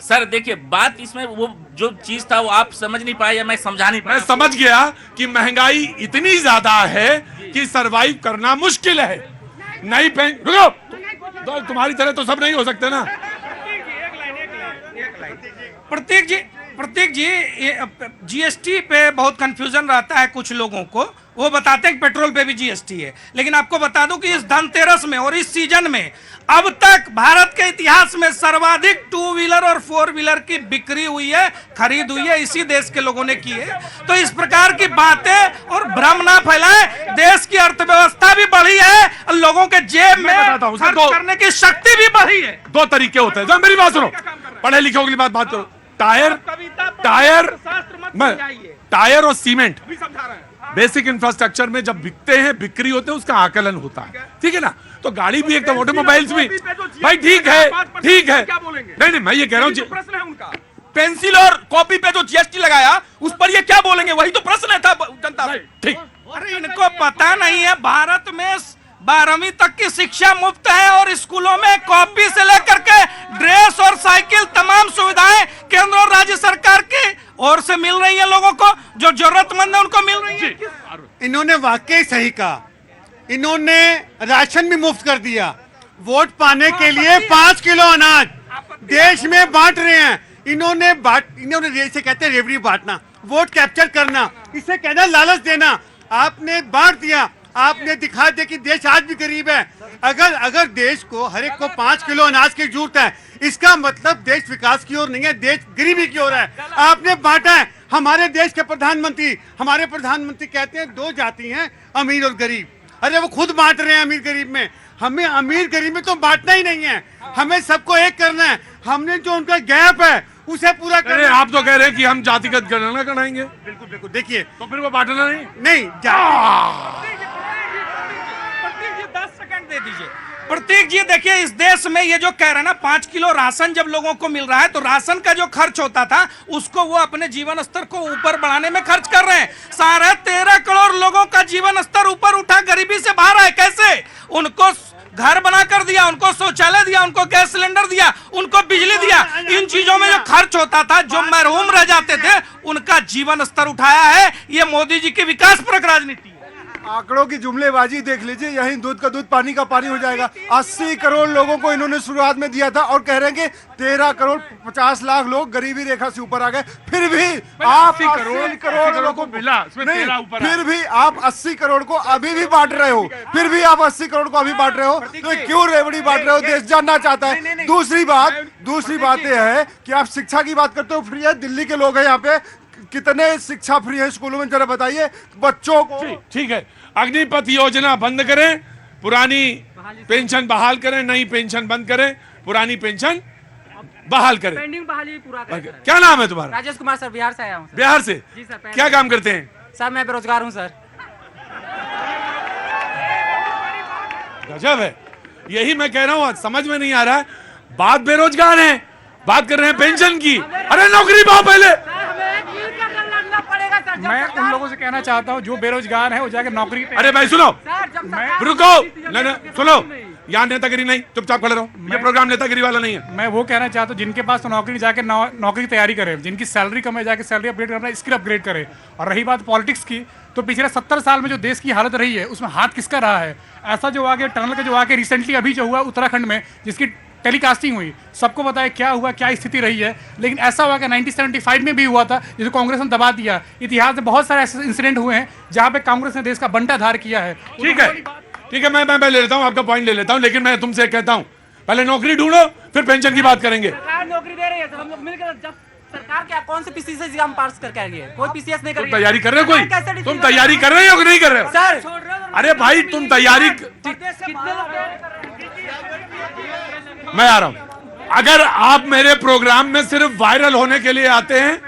सर देखिए बात इसमें वो जो चीज था वो आप समझ नहीं पाए या मैं समझा नहीं पाया। मैं समझ गया कि महंगाई इतनी ज्यादा है कि सरवाइव करना मुश्किल है। नहीं रुको, तो तुम्हारी तरह तो सब नहीं हो सकते ना। प्रतीक जी जीएसटी पे बहुत कंफ्यूजन रहता है कुछ लोगों को। वो बताते हैं कि पेट्रोल पे भी जीएसटी है, लेकिन आपको बता दूं कि इस धनतेरस में और इस सीजन में अब तक भारत के इतिहास में सर्वाधिक 2 व्हीलर और 4 व्हीलर की बिक्री हुई है, खरीद हुई है, इसी देश के लोगों ने की है। तो इस प्रकार की बातें और भ्रम ना फैलाएं। देश की अर्थव्यवस्था भी बढ़ी है, लोगों के जेब में खर्च करने की शक्ति भी बढ़ी है। 2 तरीके होते हैं। मेरी बात सुनो, पढ़े लिखे की बात करो। टायर और सीमेंट बेसिक इंफ्रास्ट्रक्चर में जब बिकते हैं, बिक्री होते हैं, उसका आकलन होता है, ठीक है ना। तो गाड़ी भी एकदम, ऑटोमोबाइल्स भी भाई ठीक है। नहीं मैं ये कह रहा हूँ, प्रश्न है उनका। पेंसिल और कॉपी पे जो जीएसटी लगाया उस पर ये क्या बोलेंगे, वही तो प्रश्न था जनता से। ठीक। अरे इनको पता नहीं है भारत में 12वीं तक की शिक्षा मुफ्त है और स्कूलों में कॉपी से लेकर के ड्रेस और साइकिल तमाम सुविधाएं केंद्र और राज्य सरकार की ओर से मिल रही है। लोगों को जो जरूरतमंद है उनको मिल रही है। इन्होंने वाकई सही कहा। इन्होंने राशन भी मुफ्त कर दिया। वोट पाने के लिए 5 किलो अनाज देश में बांट रहे हैं। इन्होंने जैसे कहते हैं रेवड़ी बांटना, वोट कैप्चर करना, इसे कहना लालच देना। आपने बांट दिया, आपने दिखा दिया कि देश आज भी गरीब है। अगर देश को हर एक को 5 किलो अनाज की जरूरत है, इसका मतलब देश विकास की ओर नहीं है, देश गरीबी की ओर है। आपने बांटा है। हमारे देश के प्रधानमंत्री कहते हैं 2 जाति हैं, अमीर और गरीब। अरे वो खुद बांट रहे हैं अमीर गरीब में। हमें अमीर गरीब में तो बांटना ही नहीं है, हमें सबको एक करना है। हमने जो उनका गैप है उसे पूरा करना है। आप तो कह रहे हैं कि हम जातिगत गणना कराएंगे। बिल्कुल देखिए, तो फिर वो बांटना नहीं। दे दीजिए प्रतीक जी। देखिए इस देश में ये जो कह रहे हैं ना 5 किलो राशन जब लोगों को मिल रहा है, तो राशन का जो खर्च होता था उसको वो अपने जीवन स्तर को ऊपर बढ़ाने में खर्च कर रहे हैं। 13.5 करोड़ लोगों का जीवन स्तर ऊपर उठा, गरीबी से बाहर आए। कैसे? उनको घर बना कर दिया, उनको शौचालय दिया, उनको गैस सिलेंडर दिया, उनको बिजली दिया। इन चीजों में जो खर्च होता था, जो महरूम रह जाते थे, उनका जीवन स्तर उठाया है। ये मोदी जी की विकास परक राजनीति है। आंकड़ों की जुमलेबाजी देख लीजिए, यही दूध का दूध पानी का पानी हो जाएगा। 80 करोड़ लोगों को इन्होंने शुरुआत में दिया था और कह रहे हैं कि 13 करोड़ 50 लाख लोग गरीबी रेखा से ऊपर आ गए। फिर भी आप 80 करोड़ लोगों को मिला, फिर भी आप 80 करोड़ को अभी भी बांट रहे हो। फिर भी आप 80 करोड़ को अभी बांट रहे हो, तो क्यों रेवड़ी बांट रहे हो? देश जानना चाहता है। दूसरी बात यह है कि आप शिक्षा की बात करते हो, फ्री है। दिल्ली के लोग हैं यहाँ पे, कितने शिक्षा फ्री है स्कूलों में, जरा बताइए बच्चों को। ठीक है, अग्निपथ योजना बंद करें, पुरानी पेंशन बहाल करें, नई पेंशन बंद करें, पुरानी पेंशन बहाल करें। पेंडिंग बहाली पूरा करें। क्या नाम है तुम्हारा? राजेश कुमार सर, बिहार से आया हूँ। बिहार से? जी सर। क्या काम करते हैं? सर मैं बेरोजगार हूँ सर। गजब है, यही मैं कह रहा हूँ, समझ में नहीं आ रहा है। बात बेरोजगार है, बात कर रहे हैं पेंशन की। अरे नौकरी पाओ पहले। मैं उन लोगों से कहना चाहता हूँ जो बेरोजगार है वो जाकर नौकरी। अरे भाई सुनो, रुको, सुनो, यहाँ नेतागिरी नहीं, चुपचाप खड़े रहो। ये प्रोग्राम नेतागिरी वाला नहीं है। मैं वो कहना चाहता हूँ जिनके पास तो नौकरी जाके नौकरी की तैयारी करे, जिनकी सैलरी कम है जाके सैलरी अपग्रेड करना, स्किल अपग्रेड करे। और रही बात पॉलिटिक्स की, तो पिछले 70 साल में जो देश की हालत रही है उसमें हाथ किसका रहा है? ऐसा जो आगे टनल का जो आके रिसेंटली अभी जो हुआ उत्तराखंड में, जिसकी टेलीकास्टिंग हुई, सबको पता है क्या हुआ, क्या स्थिति रही है। लेकिन ऐसा हुआ कि 1975 में भी हुआ था, जिसे कांग्रेस ने दबा दिया। इतिहास में बहुत सारे ऐसे इंसिडेंट हुए हैं जहां पे कांग्रेस ने देश का बंटाधार किया है। ठीक है, ठीक है, मैं ले लेता हूँ, आपका पॉइंट ले लेता हूँ, लेकिन मैं तुमसे कहता हूँ पहले नौकरी ढूंढो, फिर पेंशन की बात करेंगे। सरकार नौकरी दे रही है, तो हम लोग मिलकर जब सरकार क्या कौन से पीसीएस एग्जाम पास करके आ गई है? कोई पीसीएस नहीं कर रही है। तैयारी कर रहे हो कोई? तुम तैयारी कर रहे हो कि नहीं कर रहे हो? सर अरे भाई तुम तैयारी, मैं आ रहा हूं। अगर आप मेरे प्रोग्राम में सिर्फ वायरल होने के लिए आते हैं,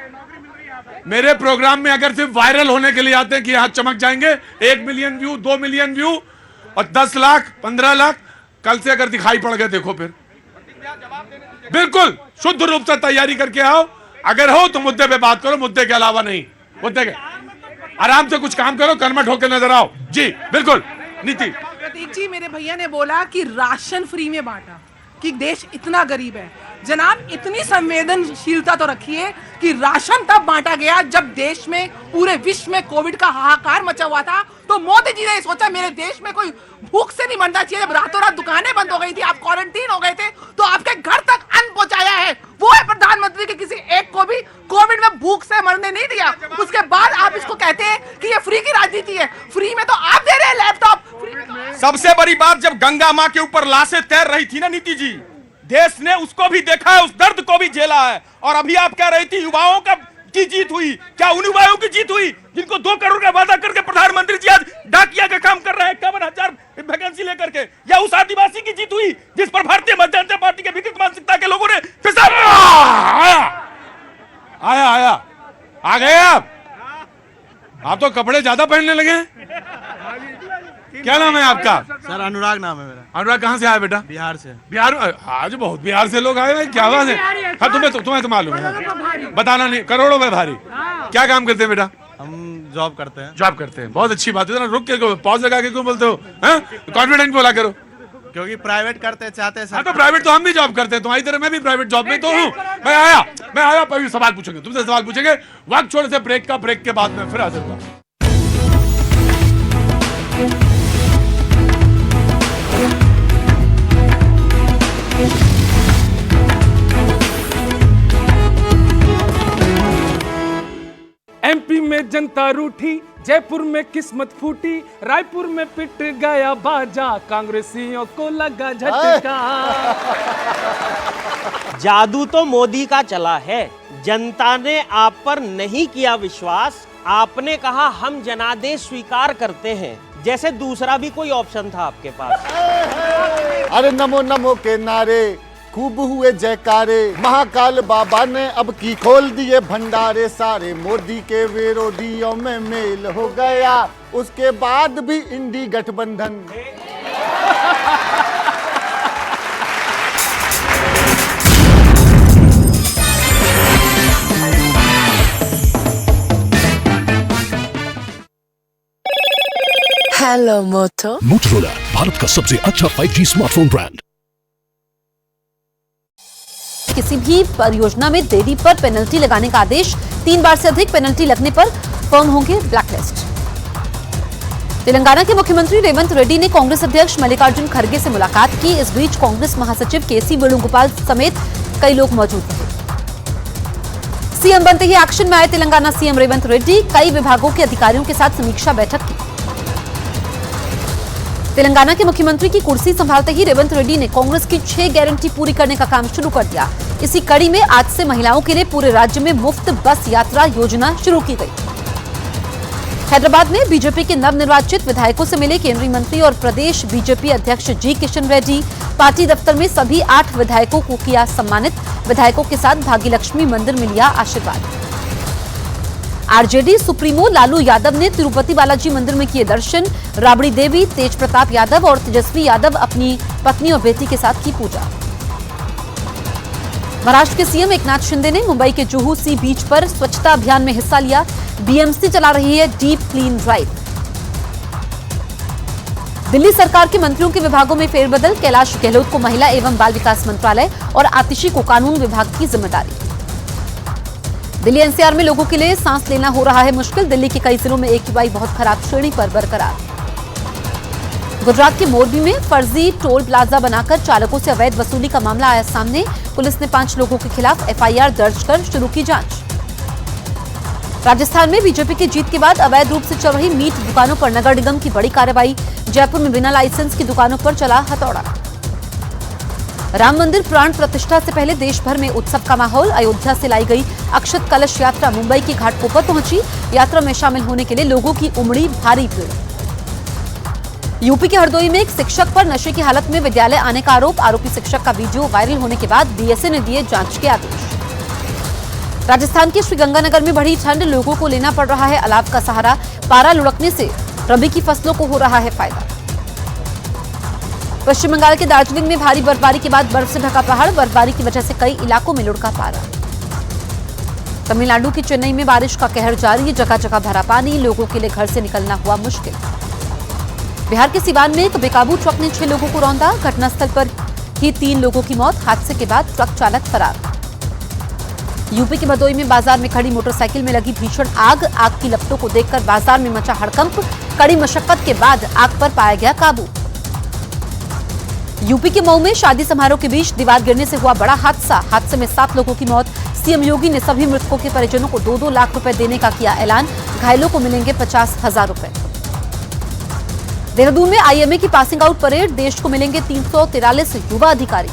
मेरे प्रोग्राम में अगर सिर्फ वायरल होने के लिए आते हैं कि यहां चमक जाएंगे 1 मिलियन व्यू, 2 मिलियन व्यू और 10 लाख 15 लाख, कल से अगर दिखाई पड़ गए देखो फिर। बिल्कुल शुद्ध रूप से तैयारी करके आओ, अगर हो तो मुद्दे पे बात करो, मुद्दे के अलावा नहीं। मुद्दे के आराम से कुछ काम करो, कर्मठ होकर नजर आओ। जी बिल्कुल नीति। प्रतीक जी, मेरे भैया ने बोला कि राशन फ्री में बांटा, कि देश इतना गरीब है। जनाब इतनी संवेदनशीलता तो रखिए कि राशन तब बांटा गया जब देश में, पूरे विश्व में कोविड का हाहाकार मचा हुआ था। तो मोदी जी ने सोचा मेरे देश में कोई भूख से नहीं मरना चाहिए। जब रातों रात दुकानें बंद हो गई थी, आप क्वारंटीन हो गए थे, तो आपके घर तक अन्न पहुंचाया है। वो है प्रधानमंत्री के किसी एक को भी कोविड में भूख से मरने नहीं दिया। उसके बाद आप इसको कहते हैं कि ये फ्री की राजनीति है। फ्री में तो आप दे रहे हैं लैपटॉप, फ्री में तो सबसे बड़ी बात, जब गंगा माँ के ऊपर लाशें तैर रही थी ना नीति जी, देश ने उसको भी देखा है, उस दर्द को भी झेला है। और अभी आप कह रही थी युवाओं की जीत हुई, क्या उन युवाओं की जीत हुई जिनको 2 करोड़ का वादा करके प्रधानमंत्री जी आज डाकिया का काम कर रहे हैं 51,000 वैकेंसी लेकर के? या उस आदिवासी की जीत हुई जिस पर भारतीय जनता पार्टी के विकृत मानसिकता के लोगों ने फिसल? आया आ गए आप तो कपड़े ज्यादा पहनने लगे। क्या नाम है आपका? सर अनुराग नाम है मेरा। अनुराग कहाँ से आया बेटा? बिहार से। बिहार? आज बहुत बिहार से लोग आए हैं, क्या बात है। हाँ तुम्हें तो मालूम है, बताना नहीं, करोड़ों में भारी। क्या काम करते हैं बेटा? हम जॉब करते हैं। जॉब करते हैं, बहुत अच्छी बात है। रुक के पॉज लगा के क्यों बोलते हो? कॉन्फिडेंट बोला करो, क्योंकि प्राइवेट करते चाहते हैं। हाँ तो प्राइवेट तो हम भी जॉब करते हैं, तुम्हारी तरह मैं भी प्राइवेट जॉब में तो हूँ। मैं आया अभी सवाल पूछेंगे, तुमसे सवाल पूछेंगे। वक्त छोड़ से ब्रेक के बाद में फिर आ जाऊंगा। एमपी में जनता रूठी, जयपुर में किस्मत फूटी, रायपुर में पिट गया बाजा, कांग्रेसियों को लगा झटका। जादू तो मोदी का चला है, जनता ने आप पर नहीं किया विश्वास। आपने कहा हम जनादेश स्वीकार करते हैं, जैसे दूसरा भी कोई ऑप्शन था आपके पास। अरे नमो नमो के नारे खूब हुए जयकारे, महाकाल बाबा ने अब की खोल दिए भंडारे, सारे मोदी के विरोधियों में मेल हो गया, उसके बाद भी इंडी गठबंधन। हेलो मोटो। मोटोरोला, भारत का सबसे अच्छा 5G स्मार्टफोन ब्रांड। किसी भी परियोजना में देरी पर पेनल्टी लगाने का आदेश, 3 बार से अधिक पेनल्टी लगने पर फर्म होंगे ब्लैकलिस्ट। तेलंगाना के मुख्यमंत्री रेवंत रेड्डी ने कांग्रेस अध्यक्ष मल्लिकार्जुन खड़गे से मुलाकात की। इस बीच कांग्रेस महासचिव केसी वेणुगोपाल समेत कई लोग मौजूद थे। सीएम बनते ही एक्शन में आए तेलंगाना सीएम रेवंत रेड्डी, कई विभागों के अधिकारियों के साथ समीक्षा बैठक की। तेलंगाना के मुख्यमंत्री की कुर्सी संभालते ही रेवंत रेड्डी ने कांग्रेस की 6 गारंटी पूरी करने का काम शुरू कर दिया। इसी कड़ी में आज से महिलाओं के लिए पूरे राज्य में मुफ्त बस यात्रा योजना शुरू की गई। हैदराबाद में बीजेपी के नवनिर्वाचित विधायकों से मिले केंद्रीय मंत्री और प्रदेश बीजेपी अध्यक्ष जी किशन रेड्डी। पार्टी दफ्तर में सभी 8 विधायकों को किया सम्मानित। विधायकों के साथ भाग्यलक्ष्मी मंदिर में लिया आशीर्वाद। आरजेडी सुप्रीमो लालू यादव ने तिरुपति बालाजी मंदिर में किए दर्शन। राबड़ी देवी, तेज प्रताप यादव और तेजस्वी यादव अपनी पत्नी और बेटी के साथ की पूजा। महाराष्ट्र के सीएम एकनाथ शिंदे ने मुंबई के जुहू सी बीच पर स्वच्छता अभियान में हिस्सा लिया। बीएमसी चला रही है डीप क्लीन ड्राइव। दिल्ली सरकार के मंत्रियों के विभागों में फेरबदल, कैलाश गहलोत को महिला एवं बाल विकास मंत्रालय और आतिशी को कानून विभाग की जिम्मेदारी। दिल्ली एनसीआर में लोगों के लिए सांस लेना हो रहा है मुश्किल। दिल्ली के कई जिलों में AQI बहुत खराब श्रेणी पर बरकरार। गुजरात के मोरबी में फर्जी टोल प्लाजा बनाकर चालकों से अवैध वसूली का मामला आया सामने। पुलिस ने 5 लोगों के खिलाफ एफआईआर दर्ज कर शुरू की जांच। राजस्थान में बीजेपी की जीत के बाद अवैध रूप से चल रही मीट दुकानों पर नगर निगम की बड़ी कार्रवाई। जयपुर में बिना लाइसेंस की दुकानों पर चला हथौड़ा। राम मंदिर प्राण प्रतिष्ठा से पहले देश भर में उत्सव का माहौल। अयोध्या से लाई गई अक्षत कलश यात्रा मुंबई के घाटों पर पहुंची। यात्रा में शामिल होने के लिए लोगों की उमड़ी भारी भीड़। यूपी के हरदोई में एक शिक्षक पर नशे की हालत में विद्यालय आने का आरोप। आरोपी शिक्षक का वीडियो वायरल होने के बाद बीएसए ने दिए जांच के आदेश। राजस्थान के श्रीगंगानगर में बढ़ी ठंड, लोगों को लेना पड़ रहा है अलाव का सहारा। पारा लुढ़कने से रबी की फसलों को हो रहा है फायदा। पश्चिम बंगाल के दार्जिलिंग में भारी बर्फबारी के बाद बर्फ से ढका पहाड़। बर्फबारी की वजह से कई इलाकों में लुढ़का पारा। तमिलनाडु की चेन्नई में बारिश का कहर जारी, जगह जगह भरा पानी। लोगों के लिए घर से निकलना हुआ मुश्किल। बिहार के सिवान में एक बेकाबू ट्रक ने 6 लोगों को रौंदा। घटनास्थल पर ही 3 लोगों की मौत। हादसे के बाद ट्रक चालक फरार। यूपी के भदोई में बाजार में खड़ी मोटरसाइकिल में लगी भीषण आग। आग की लपटों को देखकर बाजार में मचा हड़कंप। कड़ी मशक्कत के बाद आग पर पाया गया काबू। यूपी के मऊ में शादी समारोह के बीच दीवार गिरने से हुआ बड़ा हादसा। हादसे में 7 लोगों की मौत। सीएम योगी ने सभी मृतकों के परिजनों को 2-2 लाख रुपए देने का किया ऐलान। घायलों को मिलेंगे 50,000 रुपए। देहरादून में आईएमए की पासिंग आउट परेड। देश को मिलेंगे 343 युवा अधिकारी।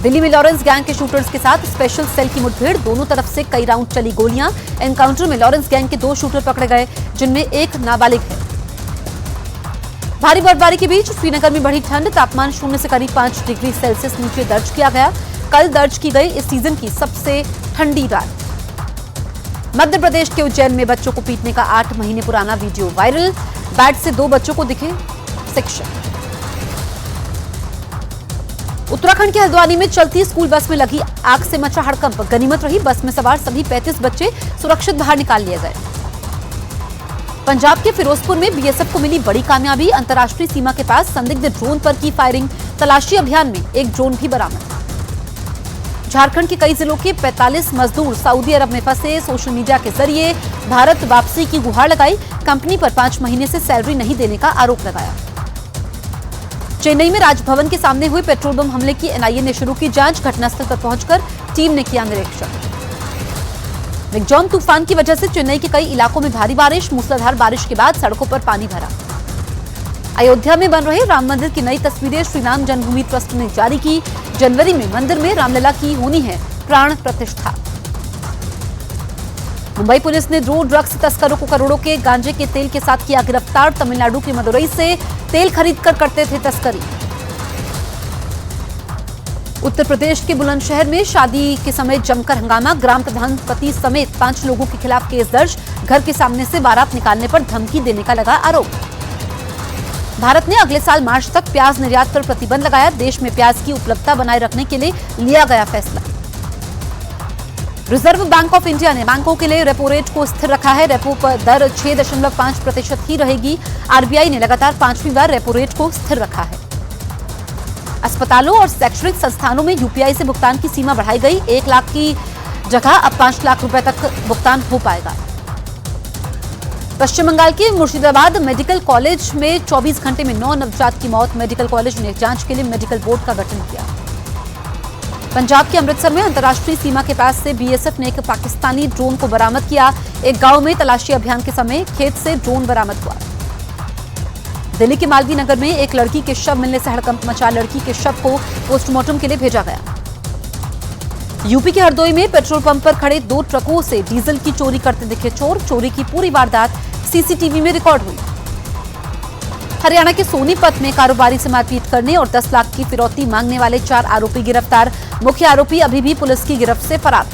दिल्ली में लॉरेंस गैंग के शूटर्स के साथ स्पेशल सेल की मुठभेड़। दोनों तरफ से कई राउंड चली गोलियां। एनकाउंटर में लॉरेंस गैंग के 2 शूटर पकड़े गए, जिनमें एक नाबालिग है। भारी बर्फबारी के बीच श्रीनगर में बढ़ी ठंड। तापमान 0 से करीब 5 डिग्री सेल्सियस नीचे दर्ज किया गया। कल दर्ज की गई इस सीजन की सबसे ठंडी रात। मध्य प्रदेश के उज्जैन में बच्चों को पीटने का 8 महीने पुराना वीडियो वायरल। बैट से 2 बच्चों को दिखे शिक्षक। उत्तराखंड के हल्द्वानी में चलती स्कूल बस में लगी आग से मचा हड़कंप। गनीमत रही बस में सवार सभी 35 बच्चे सुरक्षित बाहर निकाल लिए गए। पंजाब के फिरोजपुर में बीएसएफ को मिली बड़ी कामयाबी। अंतर्राष्ट्रीय सीमा के पास संदिग्ध ड्रोन पर की फायरिंग। तलाशी अभियान में एक ड्रोन भी बरामद। झारखंड के कई जिलों के 45 मजदूर सऊदी अरब में फंसे। सोशल मीडिया के जरिए भारत वापसी की गुहार लगाई। कंपनी पर 5 महीने से सैलरी नहीं देने का आरोप लगाया। चेन्नई में राजभवन के सामने हुए पेट्रोल बम हमले की एनआईए ने शुरू की जांच। घटनास्थल पर पहुंचकर टीम ने किया निरीक्षण। मिगजॉन तूफान की वजह से चेन्नई के कई इलाकों में भारी बारिश। मूसलाधार बारिश के बाद सड़कों पर पानी भरा। अयोध्या में बन रहे राम मंदिर की नई तस्वीरें श्री राम जन्मभूमि ट्रस्ट ने जारी की। जनवरी में मंदिर में रामलला की होनी है प्राण प्रतिष्ठा। मुंबई पुलिस ने 2 ड्रग्स तस्करों को करोड़ों के गांजे के तेल के साथ किया गिरफ्तार। तमिलनाडु के मदुरई से तेल खरीदकर करते थे तस्करी। उत्तर प्रदेश के बुलंदशहर में शादी के समय जमकर हंगामा। ग्राम प्रधान पति समेत 5 लोगों के खिलाफ केस दर्ज। घर के सामने से बारात निकालने पर धमकी देने का लगा आरोप। भारत ने अगले साल मार्च तक प्याज निर्यात पर प्रतिबंध लगाया। देश में प्याज की उपलब्धता बनाए रखने के लिए लिया गया फैसला। रिजर्व बैंक ऑफ इंडिया ने बैंकों के लिए रेपो रेट को स्थिर रखा है। रेपो पर दर 6.5% ही रहेगी। आरबीआई ने लगातार 5वीं बार रेपो रेट को स्थिर रखा है। अस्पतालों और शैक्षणिक संस्थानों में यूपीआई से भुगतान की सीमा बढ़ाई गई। 1 लाख की जगह अब 5 लाख रुपए तक भुगतान हो पाएगा। पश्चिम बंगाल के मुर्शिदाबाद मेडिकल कॉलेज में 24 घंटे में 9 नवजात की मौत। मेडिकल कॉलेज ने जांच के लिए मेडिकल बोर्ड का गठन किया। पंजाब के अमृतसर में अंतर्राष्ट्रीय सीमा के पास से बीएसएफ ने एक पाकिस्तानी ड्रोन को बरामद किया। एक गांव में तलाशी अभियान के समय खेत से ड्रोन बरामद हुआ। दिल्ली के मालवीय नगर में एक लड़की के शव मिलने से हड़कंप मचा। लड़की के शव को पोस्टमार्टम के लिए भेजा गया। यूपी के हरदोई में पेट्रोल पंप पर खड़े 2 ट्रकों से डीजल की चोरी करते दिखे चोर। चोरी की पूरी वारदात सीसीटीवी में रिकॉर्ड हुई। हरियाणा के सोनीपत में कारोबारी से मारपीट करने और 10 लाख की फिरौती मांगने वाले 4 आरोपी गिरफ्तार। मुख्य आरोपी अभी भी पुलिस की गिरफ्त से फरार।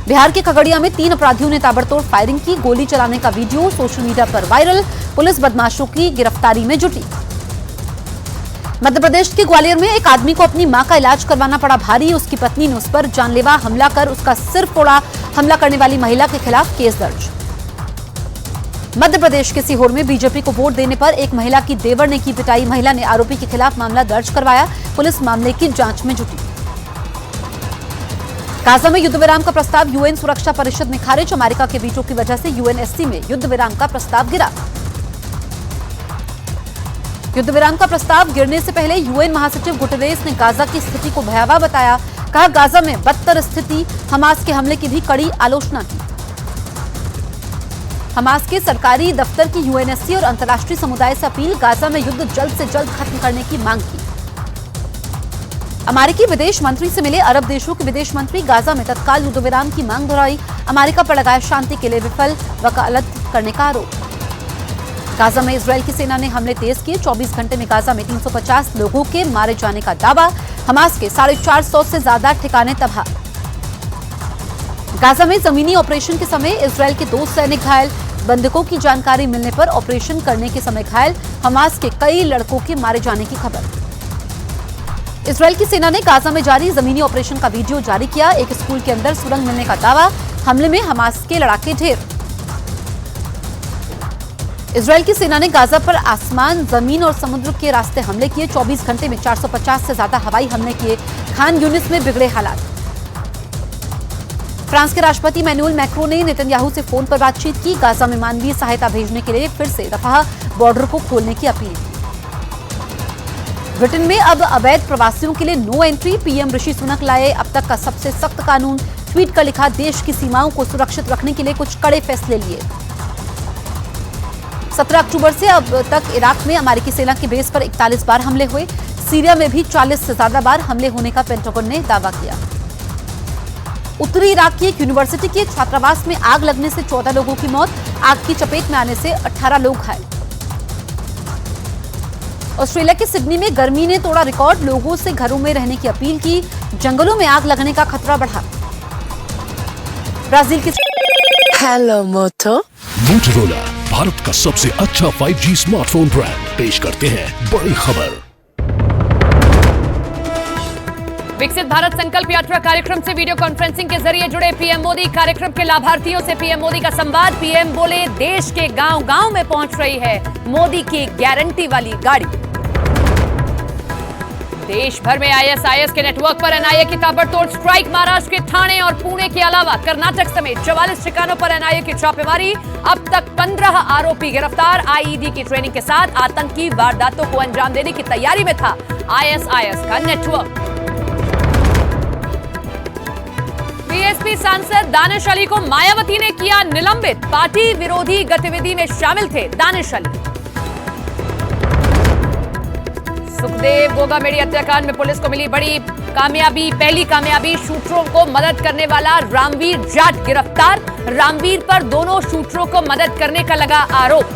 बिहार के खगड़िया में 3 अपराधियों ने ताबड़तोड़ फायरिंग की। गोली चलाने का वीडियो सोशल मीडिया पर वायरल। पुलिस बदमाशों की गिरफ्तारी में जुटी। मध्य प्रदेश के ग्वालियर में एक आदमी को अपनी मां का इलाज करवाना पड़ा भारी। उसकी पत्नी ने उस पर जानलेवा हमला कर उसका सिर फोड़ा। हमला करने वाली महिला के खिलाफ केस दर्ज। मध्य प्रदेश के सीहोर में बीजेपी को वोट देने पर एक महिला की देवर ने की पिटाई। महिला ने आरोपी के खिलाफ मामला दर्ज करवाया। पुलिस मामले की जांच में जुटी। गाजा में युद्ध विराम का प्रस्ताव यूएन सुरक्षा परिषद में खारिज। अमेरिका के वीटो की वजह से यूएनएससी में युद्ध विराम का प्रस्ताव गिरा। युद्ध विराम का प्रस्ताव गिरने से पहले यूएन महासचिव गुटेरेस ने गाजा की स्थिति को भयावह बताया। कहा, गाजा में बदतर स्थिति, हमास के हमले की भी कड़ी आलोचना की। हमास के सरकारी दफ्तर की यूएनएससी और अंतर्राष्ट्रीय समुदाय से अपील, गाजा में युद्ध जल्द से जल्द खत्म करने की मांग की। अमेरिकी विदेश मंत्री से मिले अरब देशों के विदेश मंत्री, गाजा में तत्काल युद्ध विराम की मांग दोहराई। अमेरिका पर लगाया शांति के लिए विफल वकालत करने का आरोप। गाजा में इजरायल की सेना ने हमले तेज किए। 24 घंटे में गाजा में 350 लोगों के मारे जाने का दावा। हमास के 450 से ज्यादा ठिकाने तबाह। गाजा में जमीनी ऑपरेशन के समय इजरायल के 2 सैनिक घायल। बंधकों की जानकारी मिलने पर ऑपरेशन करने के समय घायल हमास के कई लड़कों के मारे जाने की खबर। इजरायल की सेना ने गाजा में जारी जमीनी ऑपरेशन का वीडियो जारी किया। एक स्कूल के अंदर सुरंग मिलने का दावा। हमले में हमास के लड़ाके ढेर। इजरायल की सेना ने गाजा पर आसमान, जमीन और समुद्र के रास्ते हमले किए। 24 घंटे में 450 से ज्यादा हवाई हमले किए। खान यूनिस में बिगड़े हालात। फ्रांस के राष्ट्रपति मैनुअल मैक्रो ने नेतन्याहू से फोन पर बातचीत की। गाजा में मानवीय सहायता भेजने के लिए फिर से रफाह बॉर्डर को खोलने की अपील की। ब्रिटेन में अब अवैध प्रवासियों के लिए no entry. PM Rishi Sunak लाए अब तक का सबसे सख्त कानून। ट्वीट कर लिखा, देश की सीमाओं को सुरक्षित रखने के लिए कुछ कड़े फैसले लिए। 17 अक्टूबर से अब तक इराक में अमेरिकी सेना की बेस पर 41 बार हमले हुए। सीरिया में भी 40 से ज्यादा बार हमले होने का पेंटागन ने दावा किया। उत्तरी इराक की एक यूनिवर्सिटी के छात्रावास में आग लगने से 14 लोगों की मौत। आग की चपेट में आने से 18 लोग घायल। ऑस्ट्रेलिया के सिडनी में गर्मी ने तोड़ा रिकॉर्ड। लोगों से घरों में रहने की अपील की। जंगलों में आग लगने का खतरा बढ़ा। ब्राजील की हेलो मोटो मोटोरोला भारत का सबसे अच्छा 5G स्मार्टफोन ब्रांड पेश करते हैं बड़ी खबर। विकसित भारत संकल्प यात्रा कार्यक्रम से वीडियो कॉन्फ्रेंसिंग के जरिए जुड़े पीएम मोदी। कार्यक्रम के लाभार्थियों से पीएम मोदी का संवाद। पीएम बोले, देश के गांव-गांव में पहुंच रही है मोदी की गारंटी वाली गाड़ी। देश भर में आईएसआईएस के नेटवर्क पर एनआईए की ताबड़तोड़ स्ट्राइक। महाराष्ट्र के ठाणे और पुणे के अलावा कर्नाटक समेत 44 ठिकानों पर एनआईए की छापेमारी। अब तक 15 आरोपी गिरफ्तार। आईईडी की ट्रेनिंग के साथ आतंकी वारदातों को अंजाम देने की तैयारी में था आईएसआईएस का नेटवर्क। बीएसपी सांसद दानिश अली को मायावती ने किया निलंबित। पार्टी विरोधी गतिविधि में शामिल थे दानिश अली। सुखदेव गोगामेडी हत्याकांड में पुलिस को मिली बड़ी कामयाबी। पहली कामयाबी, शूटरों को मदद करने वाला रामवीर जाट गिरफ्तार। रामवीर पर दोनों शूटरों को मदद करने का लगा आरोप।